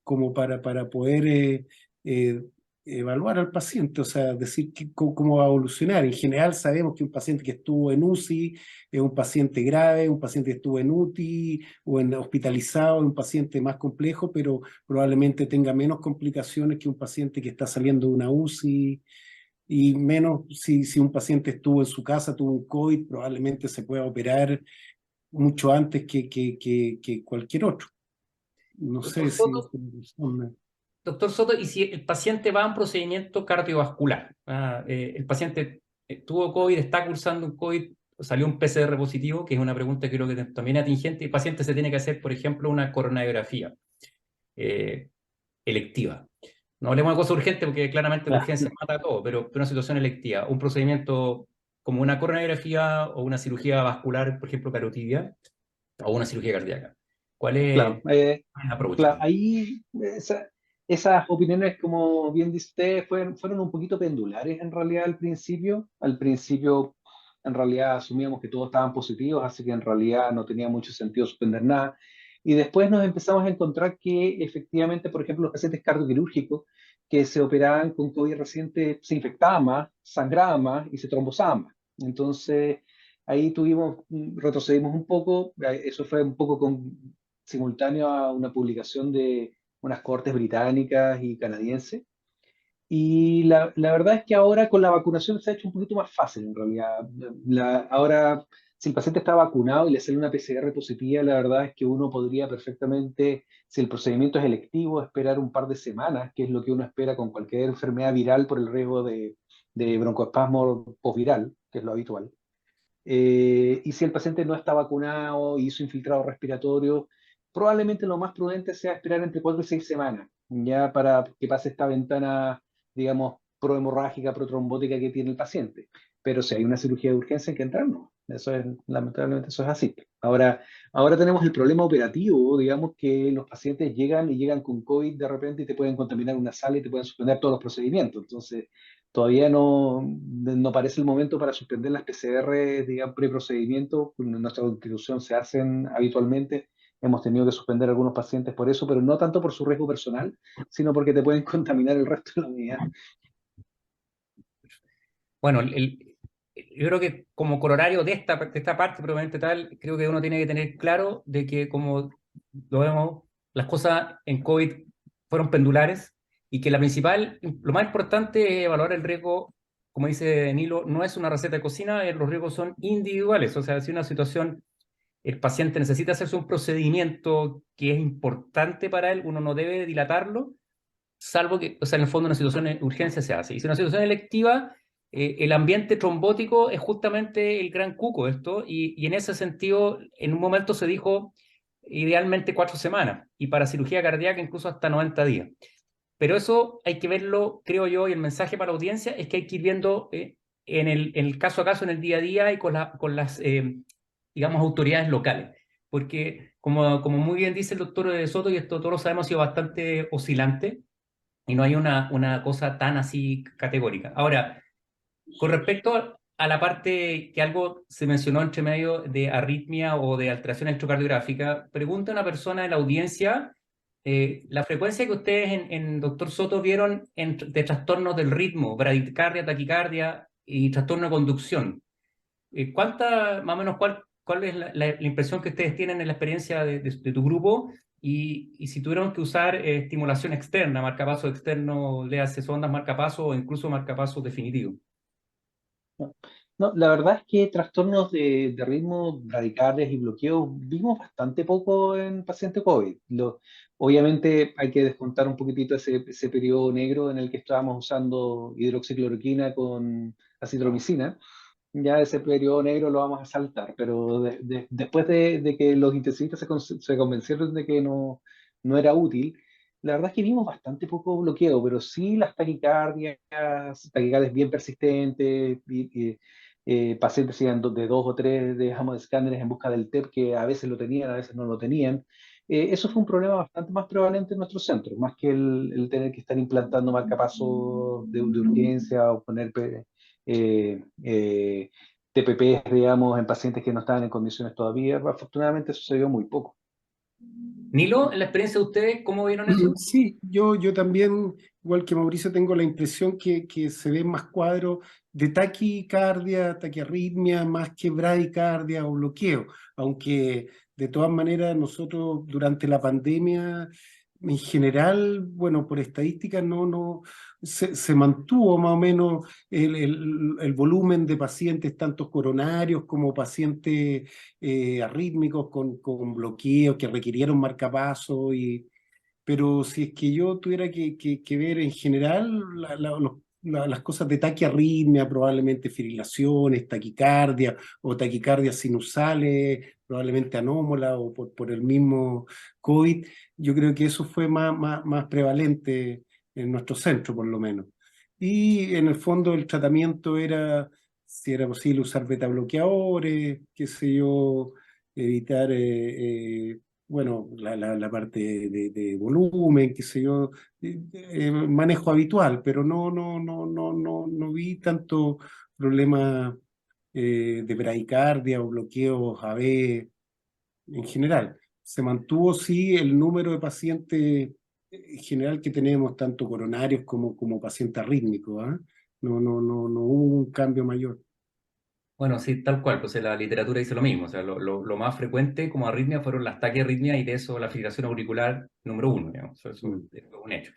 como para poder eh, evaluar al paciente, o sea, decir cómo va a evolucionar. En general sabemos que un paciente que estuvo en UCI es un paciente grave, un paciente que estuvo en UTI o en hospitalizado es un paciente más complejo, pero probablemente tenga menos complicaciones que un paciente que está saliendo de una UCI, y menos si un paciente estuvo en su casa, tuvo un COVID, probablemente se pueda operar mucho antes que cualquier otro. No Doctor sé si... Soto, Doctor Soto, ¿y si el paciente va a un procedimiento cardiovascular? El paciente tuvo COVID, está cursando un COVID, salió un PCR positivo, que es una pregunta que creo que también es atingente. El paciente se tiene que hacer, por ejemplo, una coronariografía eh, electiva. No hablemos de cosas urgentes porque claramente la urgencia mata todo, pero una situación electiva, un procedimiento como una coronariografía o una cirugía vascular, por ejemplo, carotidia, o una cirugía cardíaca. ¿Cuál Claro, es el approach? claro, ahí esas opiniones, como bien dice usted, fueron un poquito pendulares en realidad al principio. Al principio, en realidad, asumíamos que todos estaban positivos, así que en realidad no tenía mucho sentido suspender nada. Y después nos empezamos a encontrar que efectivamente, por ejemplo, los pacientes cardioquirúrgicos que se operaban con COVID reciente se infectaban más, sangraban más y se trombosaban más. Entonces, ahí retrocedimos un poco. Eso fue un poco simultáneo a una publicación de unas cortes británicas y canadienses. Y la verdad es que ahora con la vacunación se ha hecho un poquito más fácil en realidad. Ahora, si el paciente está vacunado y le sale una PCR positiva, la verdad es que uno podría perfectamente, si el procedimiento es electivo, esperar un par de semanas, que es lo que uno espera con cualquier enfermedad viral por el riesgo de broncoespasmo postviral, que es lo habitual. Y si el paciente no está vacunado y hizo infiltrado respiratorio, probablemente lo más prudente sea esperar entre 4 y 6 semanas, ya para que pase esta ventana, digamos, prohemorrágica, protrombótica que tiene el paciente. Pero si hay una cirugía de urgencia, hay que entrar, no. Lamentablemente eso es así. Ahora tenemos el problema operativo, digamos, que los pacientes llegan con COVID de repente y te pueden contaminar una sala y te pueden suspender todos los procedimientos. Entonces, todavía no parece el momento para suspender las PCR, digamos, preprocedimiento. En nuestra institución se hacen habitualmente. Hemos tenido que suspender algunos pacientes por eso, pero no tanto por su riesgo personal, sino porque te pueden contaminar el resto de la unidad. Bueno, yo creo que como corolario de esta parte probablemente tal, creo que uno tiene que tener claro de que como lo vemos, las cosas en COVID fueron pendulares y que lo más importante es evaluar el riesgo, como dice Nilo, no es una receta de cocina, los riesgos son individuales, o sea, si una situación, el paciente necesita hacerse un procedimiento que es importante para él, uno no debe dilatarlo, salvo que, o sea, en el fondo una situación de urgencia se hace. Y si una situación electiva, el ambiente trombótico es justamente el gran cuco de esto, y en ese sentido, en un momento se dijo idealmente 4 semanas, y para cirugía cardíaca incluso hasta 90 días. Pero eso hay que verlo, creo yo, y el mensaje para la audiencia es que hay que ir viendo en el caso a caso, en el día a día y con las, digamos, autoridades locales. Porque, como muy bien dice el doctor Soto, y esto todos lo sabemos, ha sido bastante oscilante, y no hay una cosa tan así categórica. Ahora, con respecto a la parte que algo se mencionó entre medio de arritmia o de alteración electrocardiográfica, pregunta a una persona en la audiencia la frecuencia que ustedes en Doctor Soto vieron de trastornos del ritmo, bradicardia, taquicardia y trastorno de conducción. Más o menos, cuál es la impresión que ustedes tienen en la experiencia de tu grupo? Y si tuvieron que usar estimulación externa, marcapaso externo, le hace sondas marcapaso o incluso marcapaso definitivo. No, la verdad es que trastornos de ritmo, bradicardias y bloqueos vimos bastante poco en paciente COVID. Obviamente hay que descontar un poquitito ese periodo negro en el que estábamos usando hidroxicloroquina con acitromicina. Ya ese periodo negro lo vamos a saltar, pero después de que los intensivistas se convencieron de que no era útil, la verdad es que vimos bastante poco bloqueo, pero sí las taquicardias bien persistentes, pacientes iban de 2 o 3, digamos, escáneres en busca del TEP, que a veces lo tenían, a veces no lo tenían. Eso fue un problema bastante más prevalente en nuestros centros, más que el tener que estar implantando marcapasos de urgencia o poner TPPs, digamos, en pacientes que no estaban en condiciones todavía. Afortunadamente sucedió muy poco. Nilo, en la experiencia de ustedes, ¿cómo vieron eso? Sí, yo también, igual que Mauricio, tengo la impresión que se ven más cuadros de taquicardia, taquiarritmia, más que bradicardia o bloqueo, aunque de todas maneras nosotros durante la pandemia, en general, bueno, por estadísticas se mantuvo más o menos el volumen de pacientes, tanto coronarios como pacientes arrítmicos con bloqueos que requirieron marcapasos pero si es que yo tuviera que ver en general las cosas de taquiarritmia, probablemente fibrilaciones, taquicardia o taquicardias sinusales, probablemente anómala o por el mismo COVID, yo creo que eso fue más prevalente en nuestro centro, por lo menos. Y en el fondo el tratamiento era, si era posible usar beta bloqueadores, qué sé yo, evitar bueno, la parte de volumen, qué sé yo, manejo habitual, pero no vi tanto problema de bradicardia o bloqueos AB en general. Se mantuvo, sí, el número de pacientes en general que tenemos, tanto coronarios como pacientes arrítmicos, ¿ah? No hubo un cambio mayor. Bueno, sí, tal cual, pues la literatura dice lo mismo, o sea, lo más frecuente como arritmia fueron las taquiarritmias y de eso la fibrilación auricular número 1, digamos, eso es un hecho.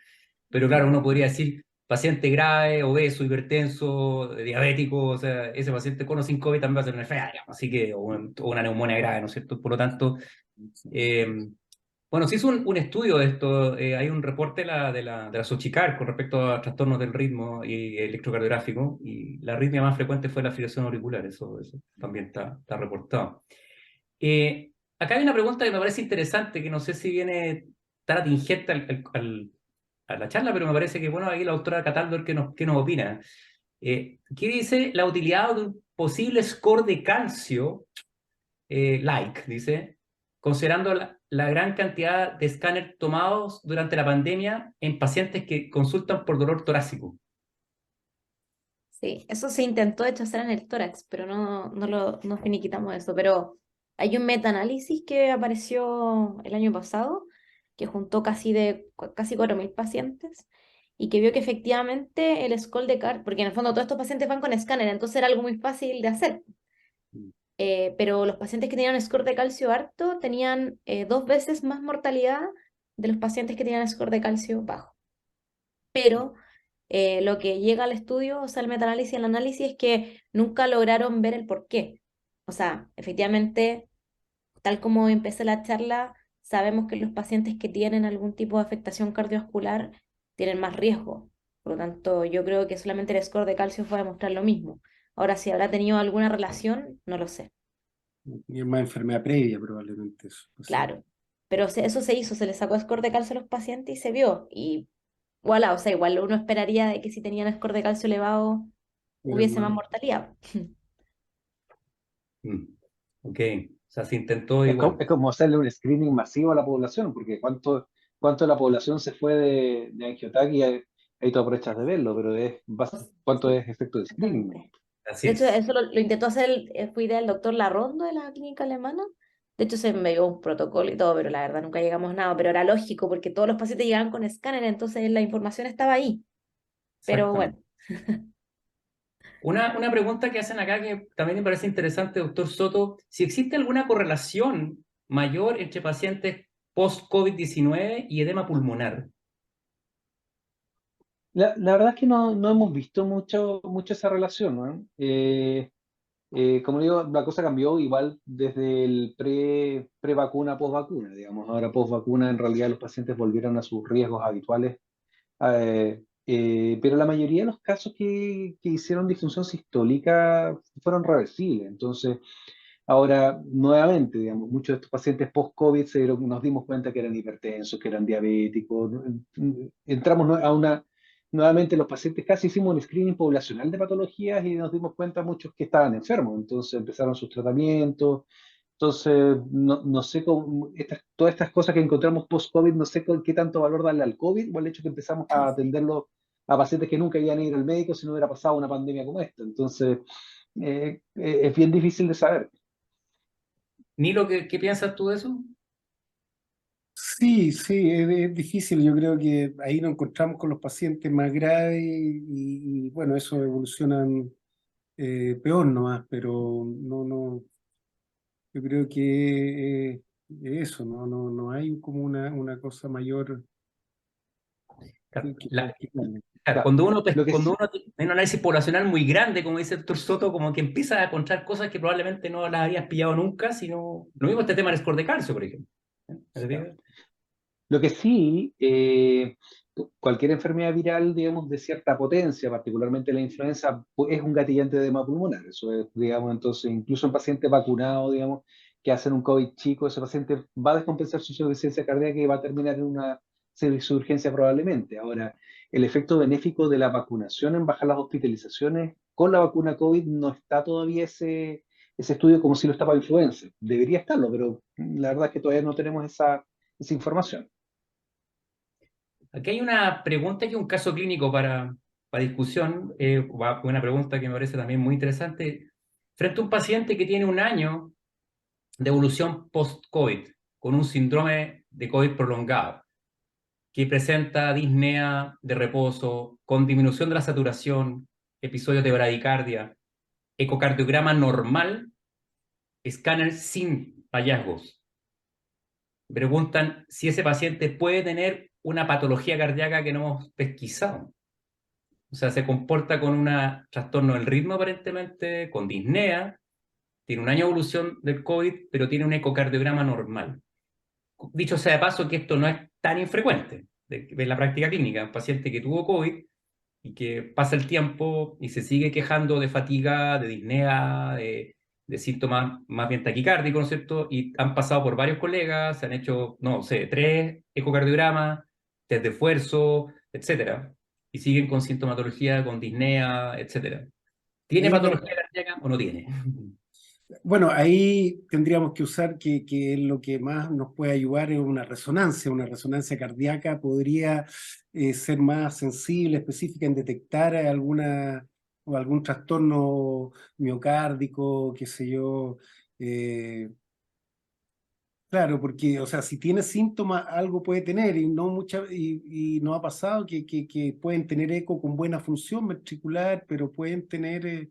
Pero claro, uno podría decir, paciente grave, obeso, hipertenso, diabético, o sea, ese paciente con o sin COVID también va a ser una enfermedad, digamos, así que, o una neumonía grave, ¿no es cierto? Por lo tanto, eh, bueno, se hizo un estudio de esto, hay un reporte de la Sochicar con respecto a trastornos del ritmo y electrocardiográfico, y la arritmia más frecuente fue la fibrilación auricular, eso también está reportado. Acá hay una pregunta que me parece interesante, que no sé si viene tan atingente a la charla, pero me parece que, bueno, ahí la doctora Cataldo, ¿qué nos opina? ¿Qué dice la utilidad de un posible score de calcio, dice, considerando la gran cantidad de escáneres tomados durante la pandemia en pacientes que consultan por dolor torácico? Sí, eso se intentó de hecho hacer en el tórax, pero no finiquitamos eso. Pero hay un metaanálisis que apareció el año pasado, que juntó casi 4.000 pacientes y que vio que efectivamente el score de CAR, porque en el fondo todos estos pacientes van con escáner, entonces era algo muy fácil de hacer. Pero los pacientes que tenían score de calcio alto tenían 2 veces más mortalidad de los pacientes que tenían score de calcio bajo. Pero lo que llega al estudio, o sea, el metaanálisis y el análisis es que nunca lograron ver el por qué. O sea, efectivamente, tal como empecé la charla, sabemos que los pacientes que tienen algún tipo de afectación cardiovascular tienen más riesgo. Por lo tanto, yo creo que solamente el score de calcio fue a demostrar lo mismo. Ahora, si habrá tenido alguna relación, no lo sé. Y es más enfermedad previa, probablemente eso. Claro. Pero eso se hizo, se le sacó score de calcio a los pacientes y se vio. Y voilà, o sea, igual uno esperaría de que si tenían score de calcio elevado Era hubiese más más- mortalidad. Mm, ok, o sea, se intentó Es igual. como, es como hacerle un screening masivo a la población, porque cuánto de la población se fue de angiotaquia, ahí tú aprovechas de verlo, pero cuánto Sí, es efecto de screening, ¿no? exactamente. Así De hecho, es. eso lo intentó hacer, fue idea del doctor Larrondo de la clínica alemana. De hecho, se me dio un protocolo y todo, pero la verdad nunca llegamos a nada. Pero era lógico porque todos los pacientes llegaban con escáner, entonces la información estaba ahí. Pero bueno, Exactamente. Una pregunta que hacen acá que también me parece interesante, doctor Soto, si existe alguna correlación mayor entre pacientes post-COVID-19 y edema pulmonar. La verdad es que no hemos visto mucho esa relación, ¿no? Como digo, la cosa cambió igual desde el pre-vacuna, post-vacuna, digamos. Ahora post-vacuna en realidad los pacientes volvieron a sus riesgos habituales, pero la mayoría de los casos que hicieron disfunción sistólica fueron reversibles. Entonces, Ahora, nuevamente, digamos, muchos de estos pacientes post-COVID nos dimos cuenta que eran hipertensos, que eran diabéticos. Entramos nuevamente los pacientes, casi hicimos un screening poblacional de patologías y nos dimos cuenta muchos que estaban enfermos. Entonces empezaron sus tratamientos. Entonces, no sé cómo, todas estas cosas que encontramos post-COVID, no sé qué tanto valor darle al COVID o al hecho que empezamos a atenderlo a pacientes que nunca iban a ir al médico si no hubiera pasado una pandemia como esta. Entonces, es bien difícil de saber. Nilo, ¿qué piensas tú de eso? Sí, sí, es difícil. Yo creo que ahí nos encontramos con los pacientes más graves bueno, eso evolucionan peor nomás, pero no, yo creo que eso, no hay como una cosa mayor Claro, que explicarle. claro, Claro, lo que cuando sí, uno tiene un análisis poblacional muy grande, como dice el doctor Soto, como que empieza a encontrar cosas que probablemente no las habrías pillado nunca, sino lo mismo este tema del score de calcio, por ejemplo. ¿Me claro. fijas? Lo que sí, cualquier enfermedad viral, digamos, de cierta potencia, particularmente la influenza, es un gatillante de edema pulmonar. Eso es, digamos, entonces, incluso en pacientes vacunados, digamos, que hacen un COVID chico, ese paciente va a descompensar su insuficiencia cardíaca y va a terminar en una servicio de urgencia probablemente. Ahora, el efecto benéfico de la vacunación en bajar las hospitalizaciones con la vacuna COVID no está todavía ese estudio como si lo estaba influenza. Debería estarlo, pero la verdad es que todavía no tenemos esa información. Aquí hay una pregunta, aquí un caso clínico para discusión, una pregunta que me parece también muy interesante. Frente a un paciente que tiene un año de evolución post-COVID, con un síndrome de COVID prolongado, que presenta disnea de reposo, con disminución de la saturación, episodios de bradicardia, ecocardiograma normal, escáner sin hallazgos. Preguntan si ese paciente puede tener una patología cardíaca que no hemos pesquisado. O sea, se comporta con un trastorno del ritmo aparentemente, con disnea, tiene un año de evolución del COVID, pero tiene un ecocardiograma normal. Dicho sea de paso que esto no es tan infrecuente en la práctica clínica. Un paciente que tuvo COVID y que pasa el tiempo y se sigue quejando de fatiga, de disnea, de síntomas más bien taquicárdicos, ¿no es cierto? Y han pasado por varios colegas, se han hecho, no sé, 3 ecocardiogramas, test de esfuerzo, etcétera, y siguen con sintomatología, con disnea, etcétera. ¿Tiene Ahí patología cardíaca o no tiene? Bueno, ahí tendríamos que usar que lo que más nos puede ayudar es una resonancia cardíaca podría ser más sensible, específica en detectar alguna o algún trastorno miocárdico, qué sé yo. eh, claro, porque, o sea, si tiene síntomas, algo puede tener y no ha pasado que pueden tener eco con buena función ventricular, pero pueden tener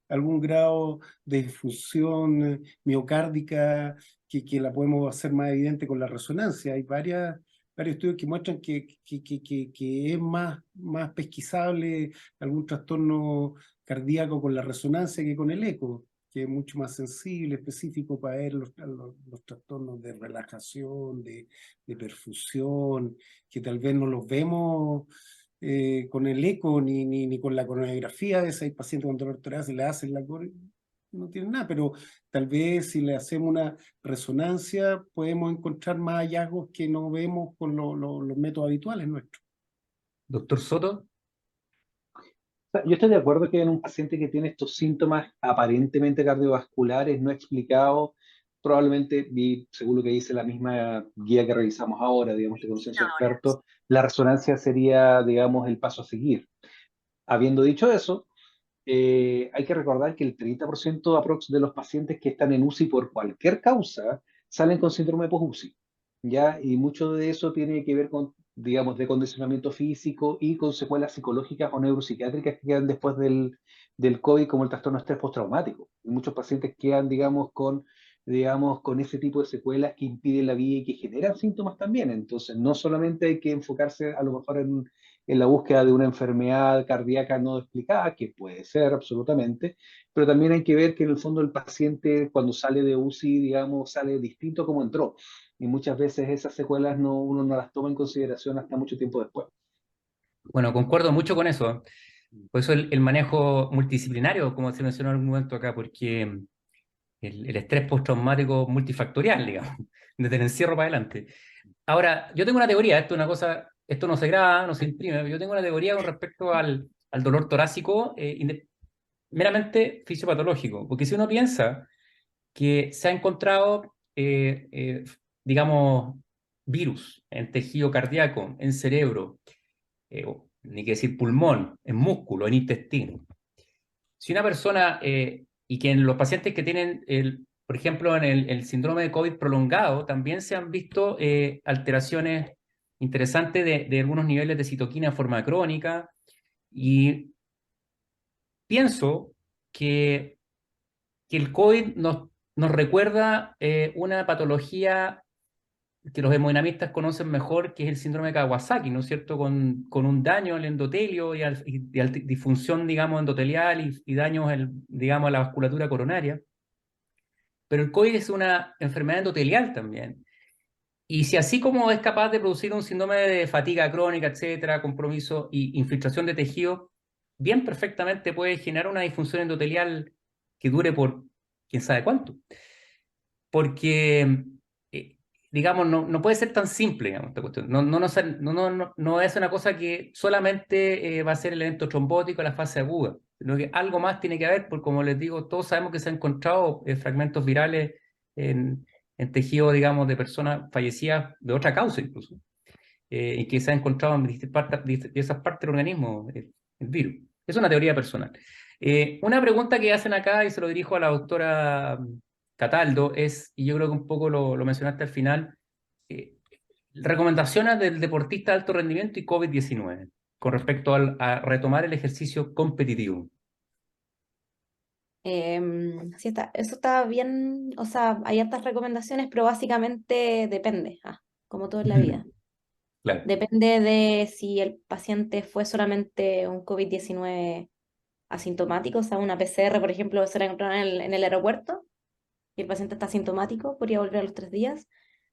algún grado de disfunción miocárdica que la podemos hacer más evidente con la resonancia. Hay varios estudios que muestran que es más pesquisable algún trastorno cardíaco con la resonancia que con el eco, que es mucho más sensible, específico para ver los trastornos de relajación, de perfusión, que tal vez no los vemos con el eco ni con la coronografía de ese. Hay pacientes con dolor torácico, le hacen la core, no tienen nada, pero tal vez si le hacemos una resonancia podemos encontrar más hallazgos que no vemos con los métodos habituales nuestros. Doctor Soto, Yo estoy de acuerdo que en un paciente que tiene estos síntomas aparentemente cardiovasculares no explicados, probablemente, según lo que dice la misma guía que revisamos ahora, digamos, de consenso experto, la resonancia sería, digamos, el paso a seguir. Habiendo dicho eso, hay que recordar que el 30% aprox de los pacientes que están en UCI por cualquier causa salen con síndrome post-UCI, ¿ya? Y mucho de eso tiene que ver con, digamos, de condicionamiento físico y con secuelas psicológicas o neuropsiquiátricas que quedan después del COVID, como el trastorno de estrés postraumático. Y muchos pacientes quedan, digamos, con ese tipo de secuelas que impiden la vida y que generan síntomas también. Entonces, no solamente hay que enfocarse a lo mejor en la búsqueda de una enfermedad cardíaca no explicada, que puede ser absolutamente, pero también hay que ver que en el fondo el paciente cuando sale de UCI, digamos, sale distinto como entró. Y muchas veces esas secuelas uno no las toma en consideración hasta mucho tiempo después. bueno, concuerdo mucho con eso. Por eso el manejo multidisciplinario, como se mencionó en algún momento acá, porque el estrés postraumático multifactorial, digamos, desde el encierro para adelante. Ahora, yo tengo una teoría, esto es una cosa, esto no se graba, no se imprime, yo tengo una teoría con respecto al dolor torácico meramente fisiopatológico, porque si uno piensa que se ha encontrado, digamos, virus en tejido cardíaco, en cerebro, ni que decir pulmón, en músculo, en intestino. Si una persona, y que en los pacientes que tienen, por ejemplo, en el síndrome de COVID prolongado, también se han visto alteraciones interesantes de algunos niveles de citoquina en forma crónica, y pienso que, que el COVID nos recuerda una patología que los hemodinamistas conocen mejor, que es el síndrome de Kawasaki, ¿no es cierto? Con un daño al endotelio y disfunción, digamos, endotelial y daños, digamos, a la vasculatura coronaria. Pero el COVID es una enfermedad endotelial también. Y si así como es capaz de producir un síndrome de fatiga crónica, etcétera, compromiso y infiltración de tejido, bien perfectamente puede generar una disfunción endotelial que dure por quién sabe cuánto. Porque, eh, digamos, no puede ser tan simple, digamos, esta cuestión. No es una cosa que solamente va a ser el evento trombótico en la fase aguda, sino que algo más tiene que haber, porque como les digo, todos sabemos que se han encontrado fragmentos virales en tejido, digamos, de personas fallecidas de otra causa incluso, y que se ha encontrado en diversas partes del organismo, el virus. Es una teoría personal. Una pregunta que hacen acá, y se lo dirijo a la doctora Cataldo, es, y yo creo que un poco lo mencionaste al final, eh, recomendaciones del deportista de alto rendimiento y COVID-19 con respecto a retomar el ejercicio competitivo. Sí eso está bien, o sea, hay hartas recomendaciones, pero básicamente depende, como todo en la vida. Claro. Depende de si el paciente fue solamente un COVID-19 asintomático, o sea, una PCR, por ejemplo, se la encontraron en el aeropuerto y el paciente está asintomático, podría volver a los 3 días,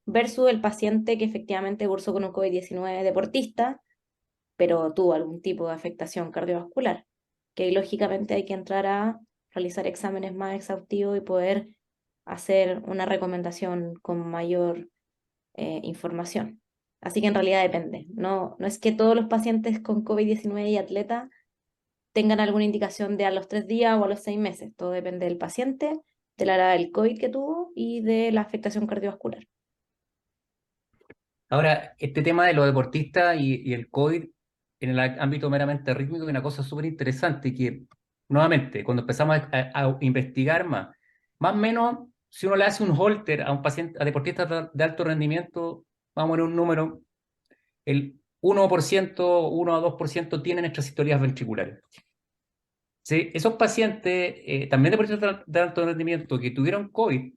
versus el paciente que efectivamente cursó con un COVID-19 deportista, pero tuvo algún tipo de afectación cardiovascular, que ahí lógicamente hay que entrar a realizar exámenes más exhaustivos y poder hacer una recomendación con mayor información. Así que en realidad depende. No es que todos los pacientes con COVID-19 y atleta tengan alguna indicación de a los 3 días o a los 6 meses. Todo depende del paciente, de la edad del COVID que tuvo y de la afectación cardiovascular. Ahora, este tema de los deportistas y el COVID en el ámbito meramente rítmico es una cosa súper interesante que, nuevamente, cuando empezamos a investigar más o menos, si uno le hace un holter a un paciente, a deportistas de alto rendimiento, vamos a poner un número, el 1%, 1 a 2% tienen extrasistorias ventriculares. ¿Sí? Esos pacientes, también deportistas de alto rendimiento que tuvieron COVID,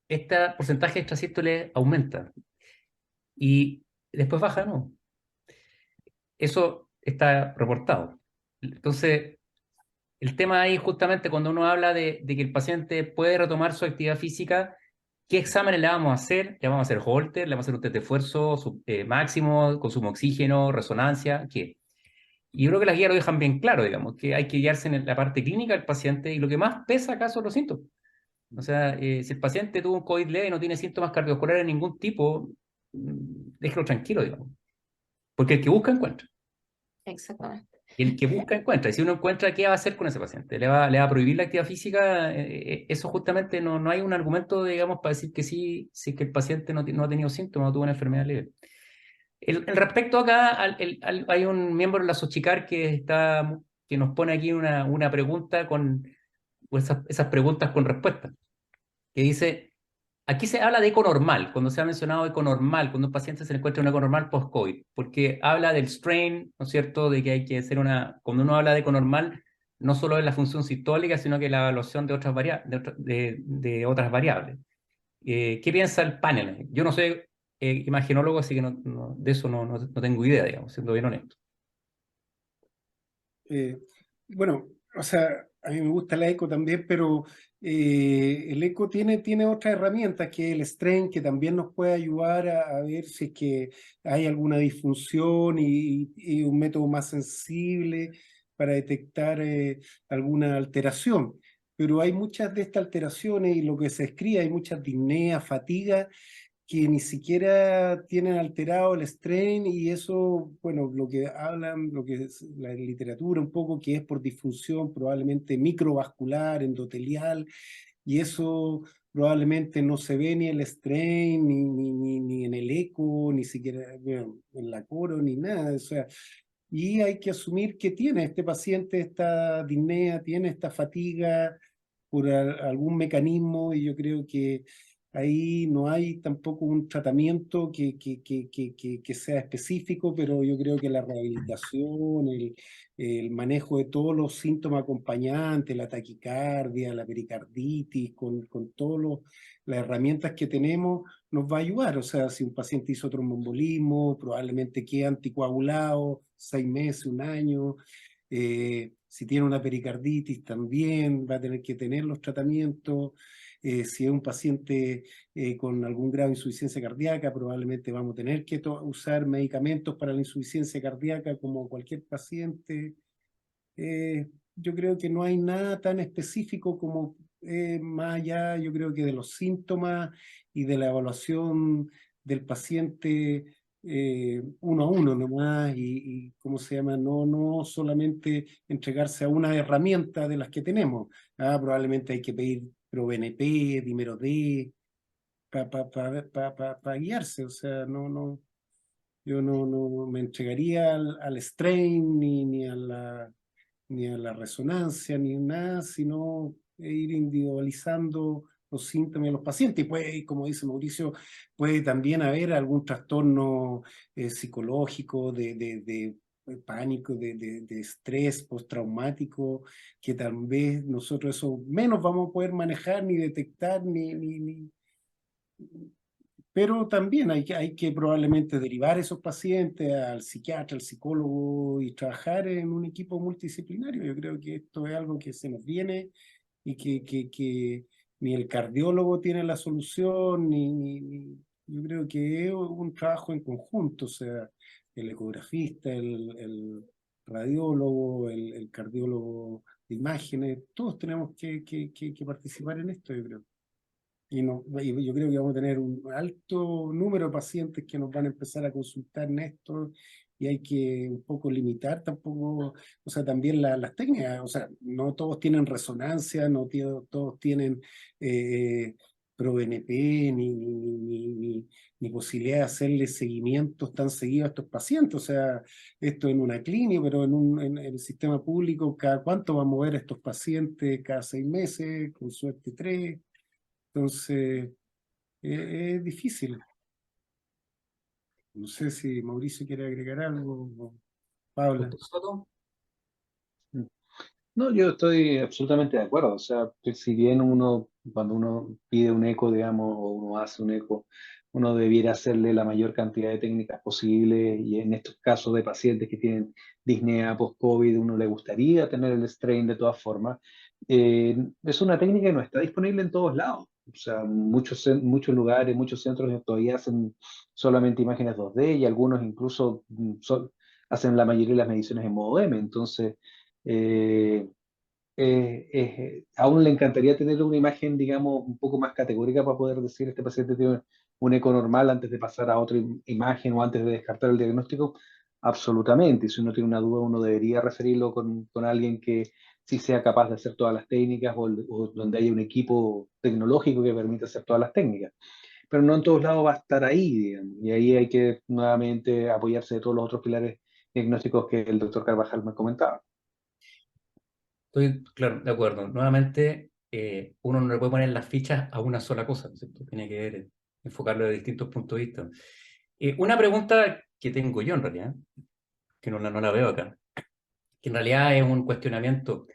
este porcentaje de extrasístoles aumenta y después baja, ¿no? Eso está reportado. Entonces, el tema ahí justamente cuando uno habla de que el paciente puede retomar su actividad física, ¿qué exámenes le vamos a hacer? Le vamos a hacer Holter, le vamos a hacer un test de esfuerzo máximo, consumo de oxígeno, resonancia, ¿qué? Y yo creo que las guías lo dejan bien claro, digamos, que hay que guiarse en la parte clínica del paciente y lo que más pesa acá son los síntomas. O sea, si el paciente tuvo un COVID leve y no tiene síntomas cardiovasculares de ningún tipo, déjelo tranquilo, digamos. Porque el que busca encuentra. Exactamente. Y el que busca encuentra. Y si uno encuentra, ¿qué va a hacer con ese paciente? ¿Le va a prohibir la actividad física? Eso justamente no hay un argumento, digamos, para decir que sí, si que el paciente no ha tenido síntomas, no tuvo una enfermedad leve. El respecto acá, hay un miembro de la Sochicar que nos pone aquí una pregunta con esas preguntas con respuestas, que dice, aquí se habla de eco normal, cuando se ha mencionado eco normal, cuando un paciente se le encuentra un eco normal post-COVID, porque habla del strain, ¿no es cierto?, de que hay que hacer cuando uno habla de eco normal, no solo es la función sistólica, sino que la evaluación de de otras variables. ¿Qué piensa el panel? Yo no soy imagenólogo, así que de eso no tengo idea, digamos, siendo bien honesto. Bueno, o sea, a mí me gusta la eco también, pero el eco tiene otras herramientas, que es el strain, que también nos puede ayudar a ver si es que hay alguna disfunción y un método más sensible para detectar alguna alteración. pero hay muchas de estas alteraciones y lo que se escribe, hay muchas disneas, fatiga, que ni siquiera tienen alterado el strain y eso, bueno, lo que hablan, lo que es la literatura un poco, que es por disfunción probablemente microvascular, endotelial, y eso probablemente no se ve ni en el strain, ni en el eco, ni siquiera bueno, en la coro, ni nada, o sea, y hay que asumir que tiene este paciente esta disnea, tiene esta fatiga por algún mecanismo y yo creo que ahí no hay tampoco un tratamiento que sea específico, pero yo creo que la rehabilitación, el manejo de todos los síntomas acompañantes, la taquicardia, la pericarditis, con todas las herramientas que tenemos, nos va a ayudar. O sea, si un paciente hizo tromboembolismo, probablemente quede anticoagulado 6 meses, un año. Si tiene una pericarditis también va a tener que tener los tratamientos. Si es un paciente con algún grado de insuficiencia cardíaca, probablemente vamos a tener que usar medicamentos para la insuficiencia cardíaca como cualquier paciente. Yo creo que no hay nada tan específico como más allá, yo creo que de los síntomas y de la evaluación del paciente uno a uno nomás y ¿cómo se llama? No solamente entregarse a una herramienta de las que tenemos. Probablemente hay que pedir ProBNP, dímero D, para guiarse, o sea, yo no me entregaría al strain ni a la resonancia, ni nada, sino ir individualizando los síntomas de los pacientes. Y puede, como dice Mauricio, puede también haber algún trastorno psicológico, de pánico, de estrés postraumático, que tal vez nosotros eso menos vamos a poder manejar, ni detectar, pero también hay que probablemente derivar esos pacientes al psiquiatra, al psicólogo y trabajar en un equipo multidisciplinario. Yo creo que esto es algo que se nos viene y que ni el cardiólogo tiene la solución, yo creo que es un trabajo en conjunto, o sea, el ecografista, el radiólogo, el cardiólogo de imágenes, todos tenemos que participar en esto, yo creo. Y yo creo que vamos a tener un alto número de pacientes que nos van a empezar a consultar en esto y hay que un poco limitar tampoco, o sea, también las técnicas, o sea, no todos tienen resonancia, no todos tienen ProBNP ni posibilidad de hacerle seguimientos tan seguidos a estos pacientes, o sea, esto en una clínica, pero en el sistema público, ¿cada cuánto vamos a ver a estos pacientes? Cada 6 meses, con suerte 3. Entonces, es difícil. No sé si Mauricio quiere agregar algo o Paula. Doctor Soto. No, yo estoy absolutamente de acuerdo. O sea, que si bien cuando uno pide un eco, digamos, o uno hace un eco, uno debiera hacerle la mayor cantidad de técnicas posible y en estos casos de pacientes que tienen disnea post-COVID, uno le gustaría tener el strain de todas formas. Es una técnica que no está disponible en todos lados. O sea, muchos lugares, muchos centros todavía hacen solamente imágenes 2D y algunos incluso hacen la mayoría de las mediciones en modo M. Entonces, eh, aún le encantaría tener una imagen, digamos, un poco más categórica para poder decir este paciente tiene un eco normal antes de pasar a otra imagen o antes de descartar el diagnóstico. Absolutamente. Y si uno tiene una duda, uno debería referirlo con alguien que sí sea capaz de hacer todas las técnicas o donde haya un equipo tecnológico que permita hacer todas las técnicas. Pero no en todos lados va a estar ahí, digamos. Y ahí hay que nuevamente apoyarse de todos los otros pilares diagnósticos que el doctor Carvajal me comentaba. Estoy, claro, de acuerdo. Nuevamente, uno no le puede poner las fichas a una sola cosa, ¿no es cierto? Tiene que ver, enfocarlo de distintos puntos de vista. Una pregunta que tengo yo en realidad, que no la veo acá, que en realidad es un cuestionamiento.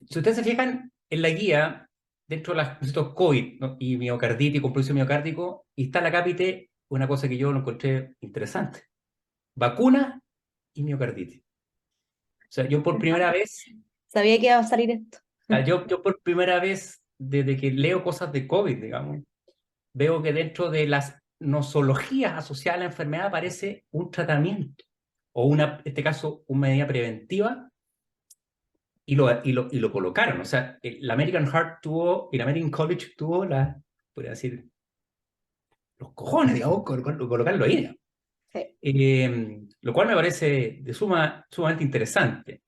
Si ustedes se fijan en la guía, dentro de estos COVID, ¿no? Y miocarditis, compromiso miocárdico, y está la cápite, una cosa que yo lo encontré interesante. Vacuna y miocarditis. O sea, yo por primera vez Sabía que iba a salir esto. Yo por primera vez, desde que leo cosas de COVID, digamos, veo que dentro de las nosologías asociadas a la enfermedad aparece un tratamiento, o en este caso, una medida preventiva y lo colocaron. O sea, el American Heart tuvo, el American College tuvo podría decir, los cojones, digamos, colocarlo ahí, digamos. Lo cual me parece sumamente interesante.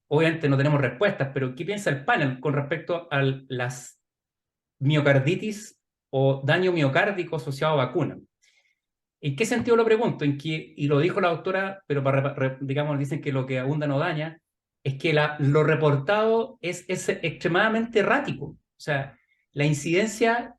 Obviamente no tenemos respuestas, pero ¿qué piensa el panel con respecto a las miocarditis o daño miocárdico asociado a vacunas? ¿En qué sentido lo pregunto? Y lo dijo la doctora, pero digamos, dicen que lo que abunda no daña, es que lo reportado es extremadamente errático. O sea, la incidencia,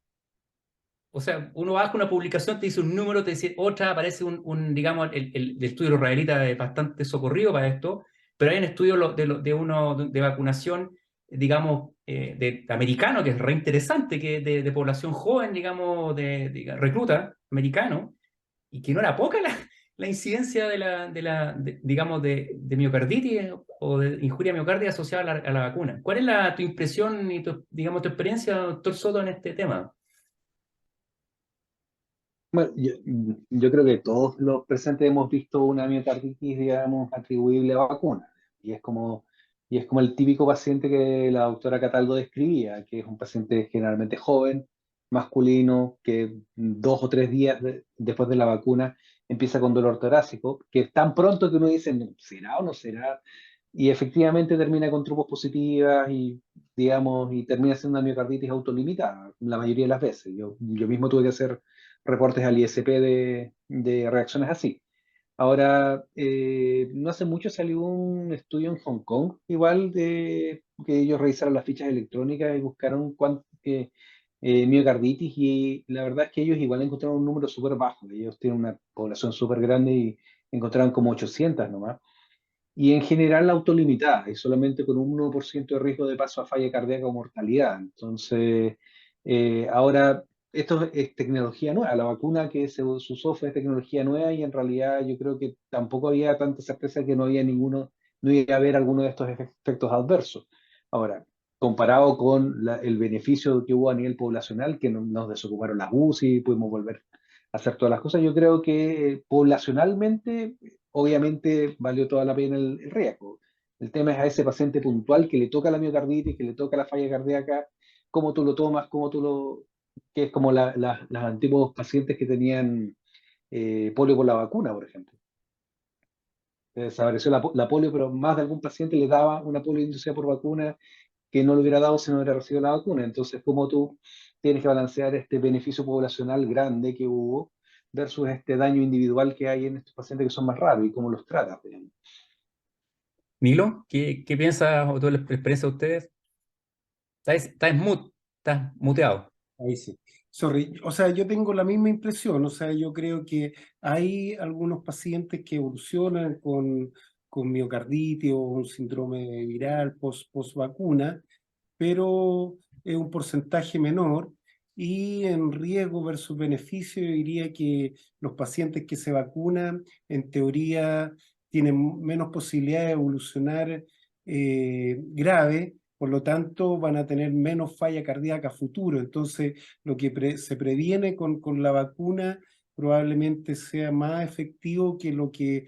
o sea, uno baja una publicación, te dice un número, te dice otra, aparece digamos, el estudio israelita es bastante socorrido para esto, pero hay un estudio de vacunación, digamos, de americano, que es re interesante, que de población joven, digamos, recluta americano, y que no era poca la incidencia digamos, de miocarditis o de injuria miocárdica asociada a la vacuna. ¿Cuál es tu impresión y digamos, tu experiencia, doctor Soto, en este tema? Bueno, yo creo que todos los presentes hemos visto una miocarditis, digamos, atribuible a vacuna. Y es como, y es como el típico paciente que la doctora Cataldo describía, que es un paciente generalmente joven, masculino, que 2 o 3 días después de la vacuna empieza con dolor torácico, que es tan pronto que uno dice, "No, ¿será o no será?". Y efectivamente termina con trupos positivas y, digamos, y termina siendo una miocarditis autolimitada la mayoría de las veces. Yo mismo tuve que hacer reportes al ISP de reacciones así. Ahora, no hace mucho salió un estudio en Hong Kong, igual de que ellos revisaron las fichas electrónicas y buscaron miocarditis, y la verdad es que ellos igual encontraron un número súper bajo. Ellos tienen una población súper grande y encontraron como 800 nomás. Y en general autolimitada, y solamente con un 1% de riesgo de paso a falla cardíaca o mortalidad. Entonces, ahora, esto es tecnología nueva. La vacuna que se usó fue tecnología nueva, y en realidad yo creo que tampoco había tanta certeza que no había no iba a haber alguno de estos efectos adversos. Ahora, comparado con el beneficio que hubo a nivel poblacional, que nos desocuparon las UCI, pudimos volver a hacer todas las cosas, yo creo que poblacionalmente obviamente valió toda la pena el riesgo. El tema es a ese paciente puntual que le toca la miocarditis, que le toca la falla cardíaca, cómo tú lo tomas, que es como las antiguos pacientes que tenían polio por la vacuna, por ejemplo. Desapareció la polio, pero más de algún paciente le daba una polio inducida por vacuna que no lo hubiera dado si no hubiera recibido la vacuna. Entonces, ¿cómo tú tienes que balancear este beneficio poblacional grande que hubo versus este daño individual que hay en estos pacientes que son más raros, y cómo los tratas, digamos? Milo, ¿qué piensa o toda la experiencia de ustedes? Estás muteado. Ahí sí. Sorry. O sea, yo tengo la misma impresión. O sea, yo creo que hay algunos pacientes que evolucionan con miocarditis o un síndrome viral post vacuna, pero es un porcentaje menor. Y en riesgo versus beneficio, yo diría que los pacientes que se vacunan, en teoría, tienen menos posibilidad de evolucionar grave, por lo tanto van a tener menos falla cardíaca a futuro. Entonces, lo que se previene con la vacuna probablemente sea más efectivo que lo que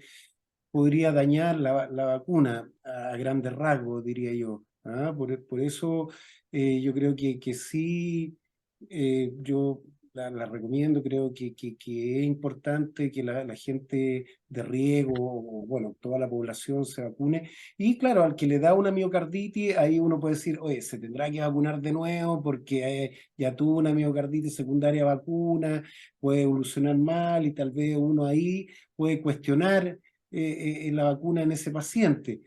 podría dañar la vacuna a grandes rasgos, diría yo. ¿Ah? Por eso yo creo que sí, yo la recomiendo, creo que es importante que la gente de riesgo, o bueno, toda la población se vacune. Y claro, al que le da una miocarditis, ahí uno puede decir, oye, se tendrá que vacunar de nuevo porque ya tuvo una miocarditis secundaria a vacuna, puede evolucionar mal, y tal vez uno ahí puede cuestionar la vacuna en ese paciente.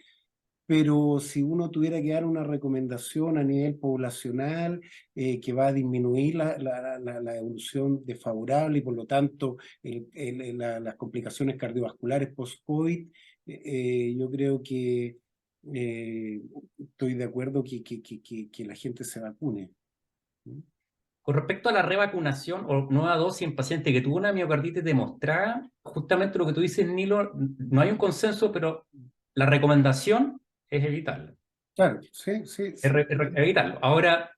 Pero si uno tuviera que dar una recomendación a nivel poblacional que va a disminuir la evolución desfavorable y por lo tanto las complicaciones cardiovasculares post-COVID, yo creo que estoy de acuerdo que la gente se vacune. Con respecto a la revacunación o nueva dosis en paciente que tuvo una miocarditis demostrada, justamente lo que tú dices, Nilo, no hay un consenso, pero la recomendación es evitarlo. Claro, sí, sí. Evitarlo. Ahora,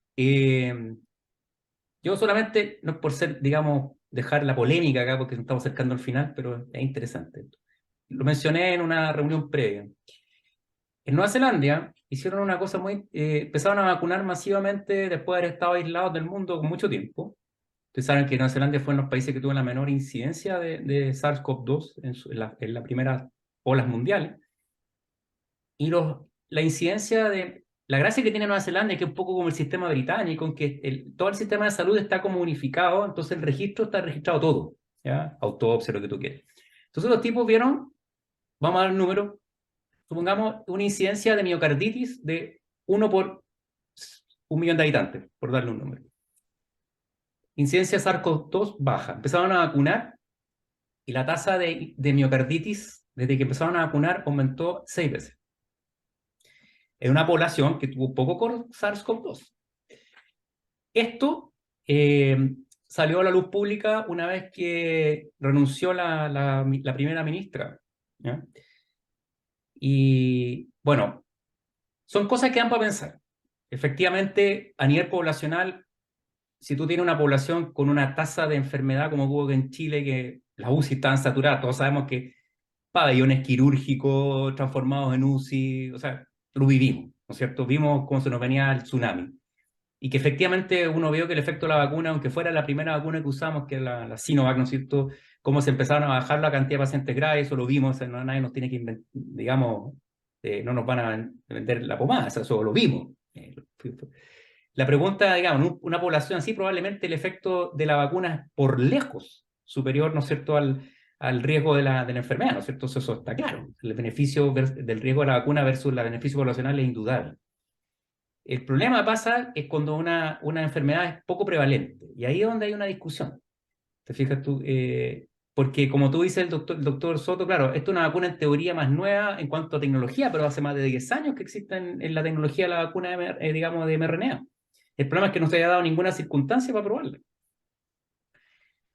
yo solamente, no es por ser, digamos, dejar la polémica acá porque nos estamos acercando al final, pero es interesante. Lo mencioné en una reunión previa. En Nueva Zelanda hicieron una cosa empezaron a vacunar masivamente después de haber estado aislados del mundo con mucho tiempo. Ustedes saben que Nueva Zelanda fue uno de los países que tuvo la menor incidencia de SARS-CoV-2 en la primera olas mundiales. Y la incidencia la gracia que tiene Nueva Zelanda es que es un poco como el sistema británico, en que todo el sistema de salud está como unificado, entonces el registro está registrado todo, ¿ya? Autopsia, lo que tú quieras. Entonces los tipos vieron, vamos a dar un número, supongamos una incidencia de miocarditis de 1 por 1.000.000 de habitantes, por darle un número. Incidencia SARS-CoV-2 baja. Empezaron a vacunar y la tasa de miocarditis, desde que empezaron a vacunar, aumentó 6 veces. En una población que tuvo poco con SARS-CoV-2. Esto salió a la luz pública una vez que renunció la primera ministra, ¿ya? Y bueno, son cosas que dan para pensar. Efectivamente, a nivel poblacional, si tú tienes una población con una tasa de enfermedad como hubo en Chile, que las UCI estaban saturadas, todos sabemos que pabellones quirúrgicos transformados en UCI, o sea, lo vivimos, ¿no es cierto? Vimos cómo se nos venía el tsunami. Y que efectivamente uno vio que el efecto de la vacuna, aunque fuera la primera vacuna que usamos, que es la Sinovac, ¿no es cierto?, cómo se empezaron a bajar la cantidad de pacientes graves, eso lo vimos, nadie nos tiene que inventar, digamos, no nos van a vender la pomada, eso lo vimos. La pregunta, digamos, una población así, probablemente el efecto de la vacuna es por lejos superior, ¿no es cierto?, al riesgo de la enfermedad, ¿no es cierto? Eso está claro. El beneficio del riesgo de la vacuna versus el beneficio poblacional es indudable. El problema pasa es cuando una enfermedad es poco prevalente, y ahí es donde hay una discusión. ¿Te fijas tú? Porque como tú dices, el doctor Soto, claro, esto es una vacuna en teoría más nueva en cuanto a tecnología, pero hace más de 10 años que existe en la tecnología de la vacuna, digamos, de mRNA. El problema es que no se haya dado ninguna circunstancia para probarla.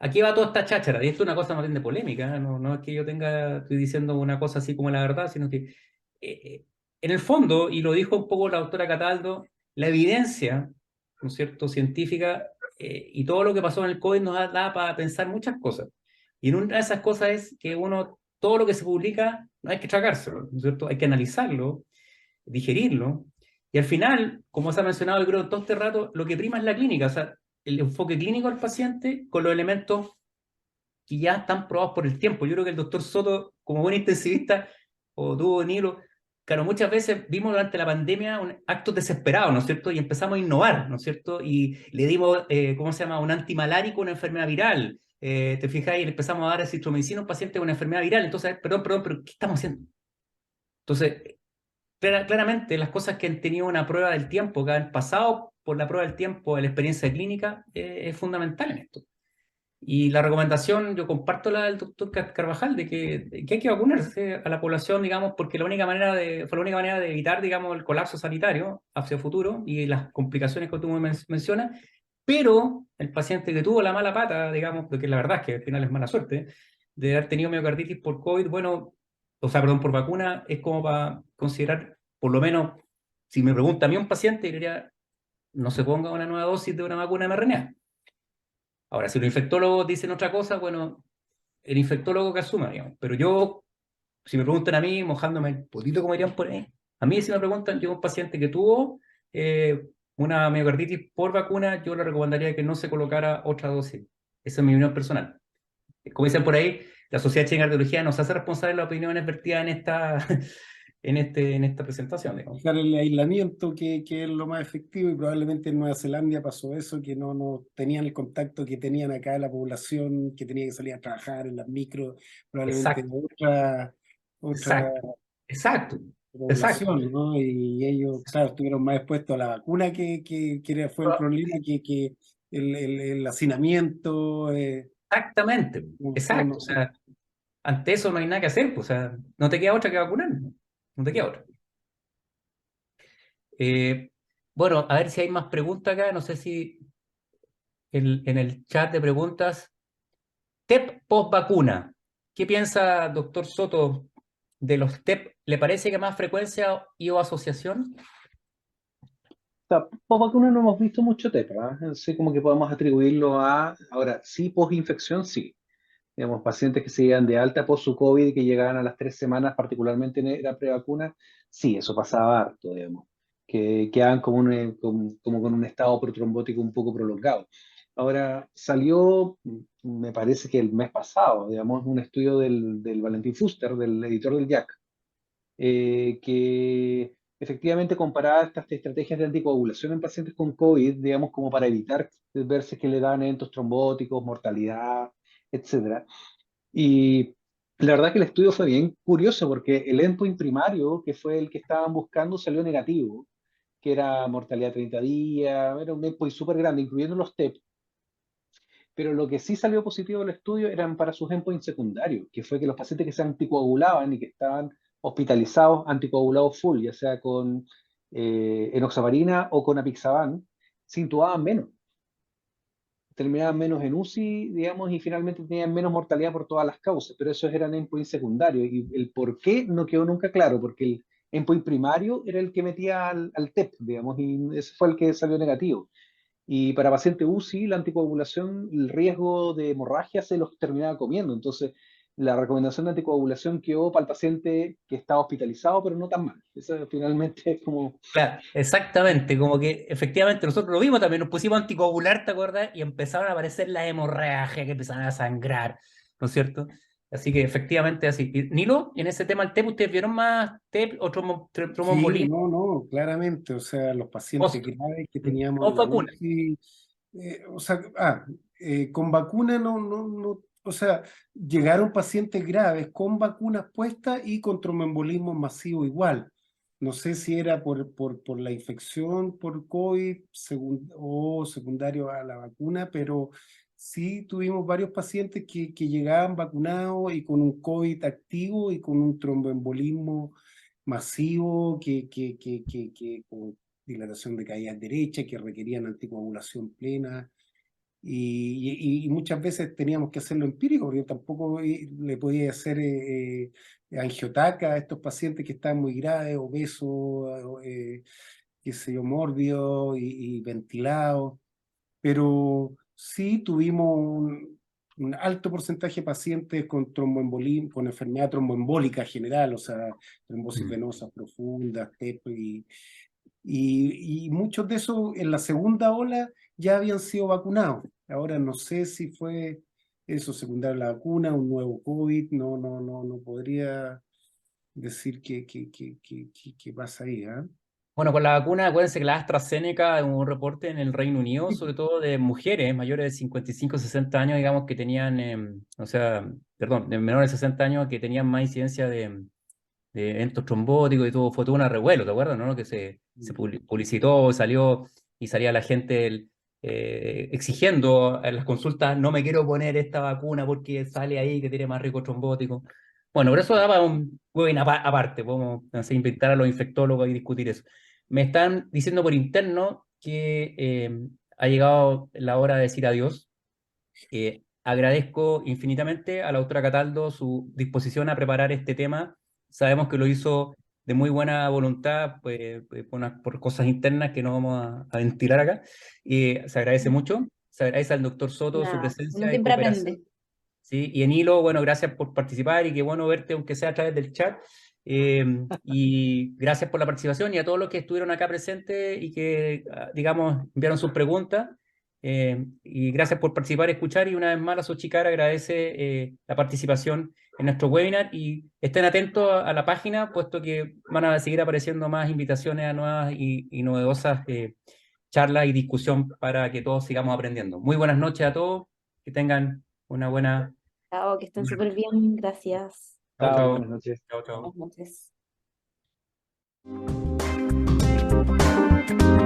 Aquí va toda esta cháchara, y esto es una cosa más bien de polémica, no es que yo estoy diciendo una cosa así como la verdad, sino que en el fondo, y lo dijo un poco la doctora Cataldo, la evidencia, ¿no es cierto?, científica, y todo lo que pasó en el COVID nos da para pensar muchas cosas. Y en una de esas cosas es que todo lo que se publica, no hay que tragárselo, ¿no es cierto? Hay que analizarlo, digerirlo, y al final, como se ha mencionado, yo creo, todo este rato, lo que prima es la clínica, o sea, el enfoque clínico al paciente con los elementos que ya están probados por el tiempo. Yo creo que el doctor Soto, como buen intensivista, o tú, Nilo, claro, muchas veces vimos durante la pandemia actos desesperados, ¿no es cierto? Y empezamos a innovar, ¿no es cierto? Y le dimos, ¿cómo se llama?, un antimalárico, una enfermedad viral. ¿Te fijas? Y le empezamos a dar acitromicina a un paciente con una enfermedad viral. Entonces, perdón, pero ¿qué estamos haciendo? Entonces, claramente las cosas que han tenido una prueba del tiempo, que han pasado por la prueba del tiempo de la experiencia clínica, es fundamental en esto. Y la recomendación, yo comparto la del doctor Carvajal, de que hay que vacunarse a la población, digamos, porque fue la única manera de evitar, digamos, el colapso sanitario hacia el futuro y las complicaciones que tú mencionas. Pero el paciente que tuvo la mala pata, digamos, porque la verdad es que al final es mala suerte, de haber tenido miocarditis por COVID, bueno, o sea, perdón, por vacuna, es como para considerar, por lo menos, si me pregunta a mí un paciente, diría, no se ponga una nueva dosis de una vacuna mRNA. Ahora, si los infectólogos dicen otra cosa, bueno, el infectólogo que asuma, digamos. Pero yo, si me preguntan a mí, mojándome el potito, como dirían por ahí, a mí si me preguntan, yo un paciente que tuvo una miocarditis por vacuna, yo le recomendaría que no se colocara otra dosis. Esa es mi opinión personal. Como dicen por ahí, la Sociedad Chilena de Cardiología nos hace responsable de las opiniones vertidas en esta presentación, digamos. Dejar el aislamiento, que es lo más efectivo, y probablemente en Nueva Zelanda pasó eso, que no tenían el contacto que tenían acá la población, que tenía que salir a trabajar en las micros, probablemente Exacto, otra exacto, exacto, exacto. población, ¿no? Y ellos, claro, estuvieron más expuestos a la vacuna, fue el problema, que el hacinamiento. Exactamente, exacto. O sea, ante eso no hay nada que hacer, pues, o sea, no te queda otra que vacunar, no te queda otra. Bueno, a ver si hay más preguntas acá, no sé si en el chat de preguntas. TEP post vacuna. ¿Qué piensa, doctor Soto, de los TEP? ¿Le parece que más frecuencia y o asociación? Sea, post vacuna no hemos visto mucho TEPA, ¿eh? Así como que podemos atribuirlo a, ahora, sí, post infección, sí. digamos, pacientes que se iban de alta por su COVID y que llegaban a las 3 semanas, particularmente en la prevacuna, sí, eso pasaba harto, digamos, que quedaban como con un estado protrombótico un poco prolongado. Ahora, salió, me parece que el mes pasado, digamos, un estudio del Valentín Fuster, del editor del JACC, que efectivamente comparaba estas estrategias de anticoagulación en pacientes con COVID, digamos, como para evitar verse que le daban eventos trombóticos, mortalidad, etcétera. Y la verdad que el estudio fue bien curioso porque el endpoint primario, que fue el que estaban buscando, salió negativo, que era mortalidad 30 días, era un endpoint súper grande, incluyendo los TEP. Pero lo que sí salió positivo del estudio eran para sus endpoints secundarios, que fue que los pacientes que se anticoagulaban y que estaban hospitalizados, anticoagulados full, ya sea con enoxaparina o con apixaban, se intubaban menos, terminaban menos en UCI, digamos, y finalmente tenían menos mortalidad por todas las causas, pero esos eran endpoints secundarios, y el por qué no quedó nunca claro, porque el endpoint primario era el que metía al TEP, digamos, y ese fue el que salió negativo. Y para pacientes UCI, la anticoagulación, el riesgo de hemorragia se los terminaba comiendo. Entonces, la recomendación de anticoagulación quedó para el paciente que estaba hospitalizado, pero no tan mal. Eso finalmente es como... Claro, exactamente, como que efectivamente nosotros lo vimos también, nos pusimos a anticoagular, ¿te acuerdas? Y empezaron a aparecer las hemorragias que empezaron a sangrar, ¿no es cierto? Así que efectivamente así. Y, Nilo, en ese tema del TEP, ¿ustedes vieron más TEP o Sí, tromboembolismo? no, claramente, o sea, los pacientes Post, graves que teníamos en post la vacuna. UCI, o sea, con vacuna o sea, llegaron pacientes graves con vacunas puestas y con tromboembolismo masivo igual. No sé si era por la infección por COVID o secundario a la vacuna, pero sí tuvimos varios pacientes que llegaban vacunados y con un COVID activo y con un tromboembolismo masivo con dilatación de caída derecha, que requerían anticoagulación plena. Y muchas veces teníamos que hacerlo empírico, porque tampoco le podía hacer angiotaca a estos pacientes que estaban muy graves, obesos, qué sé yo, mórbidos y ventilados. Pero sí tuvimos un alto porcentaje de pacientes con tromboembolismo, con enfermedad tromboembólica general, o sea, trombosis venosas profundas, TEP, y muchos de esos en la segunda ola ya habían sido vacunados. Ahora no sé si fue eso secundario a la vacuna, un nuevo COVID, no podría decir qué pasa ahí, ¿ah? Bueno, con la vacuna, acuérdense que la AstraZeneca, un reporte en el Reino Unido, sobre todo de mujeres mayores de 55, 60 años, digamos, que tenían, o sea, perdón, de menores de 60 años, que tenían más incidencia de eventos trombóticos y todo, fue todo un revuelo, ¿te acuerdas, no? Que se publicitó, salió y salía la gente exigiendo en las consultas, no me quiero poner esta vacuna porque sale ahí que tiene más riesgo trombótico. Bueno, pero eso daba un webinar aparte, podemos así, invitar a los infectólogos y discutir eso. Me están diciendo por interno que ha llegado la hora de decir adiós. Agradezco infinitamente a la doctora Cataldo su disposición a preparar este tema. Sabemos que lo hizo de muy buena voluntad, pues, por cosas internas que no vamos a ventilar acá. Y se agradece mucho. Se agradece al doctor Soto su Nada, uno presencia y siempre cooperación. aprende. ¿Sí? Y en hilo, bueno, gracias por participar y qué bueno verte, aunque sea a través del chat. Y gracias por la participación y a todos los que estuvieron acá presentes y que, digamos, enviaron sus preguntas. Y gracias por participar y escuchar. Y una vez más, la Sochicar agradece la participación en nuestro webinar y estén atentos a la página, puesto que van a seguir apareciendo más invitaciones a nuevas y novedosas charlas y discusión para que todos sigamos aprendiendo. Muy buenas noches a todos, que tengan una buena... Chao, que estén súper bien. Gracias. Chao, Chao, chao. buenas noches. Chao, chao. Buenas noches.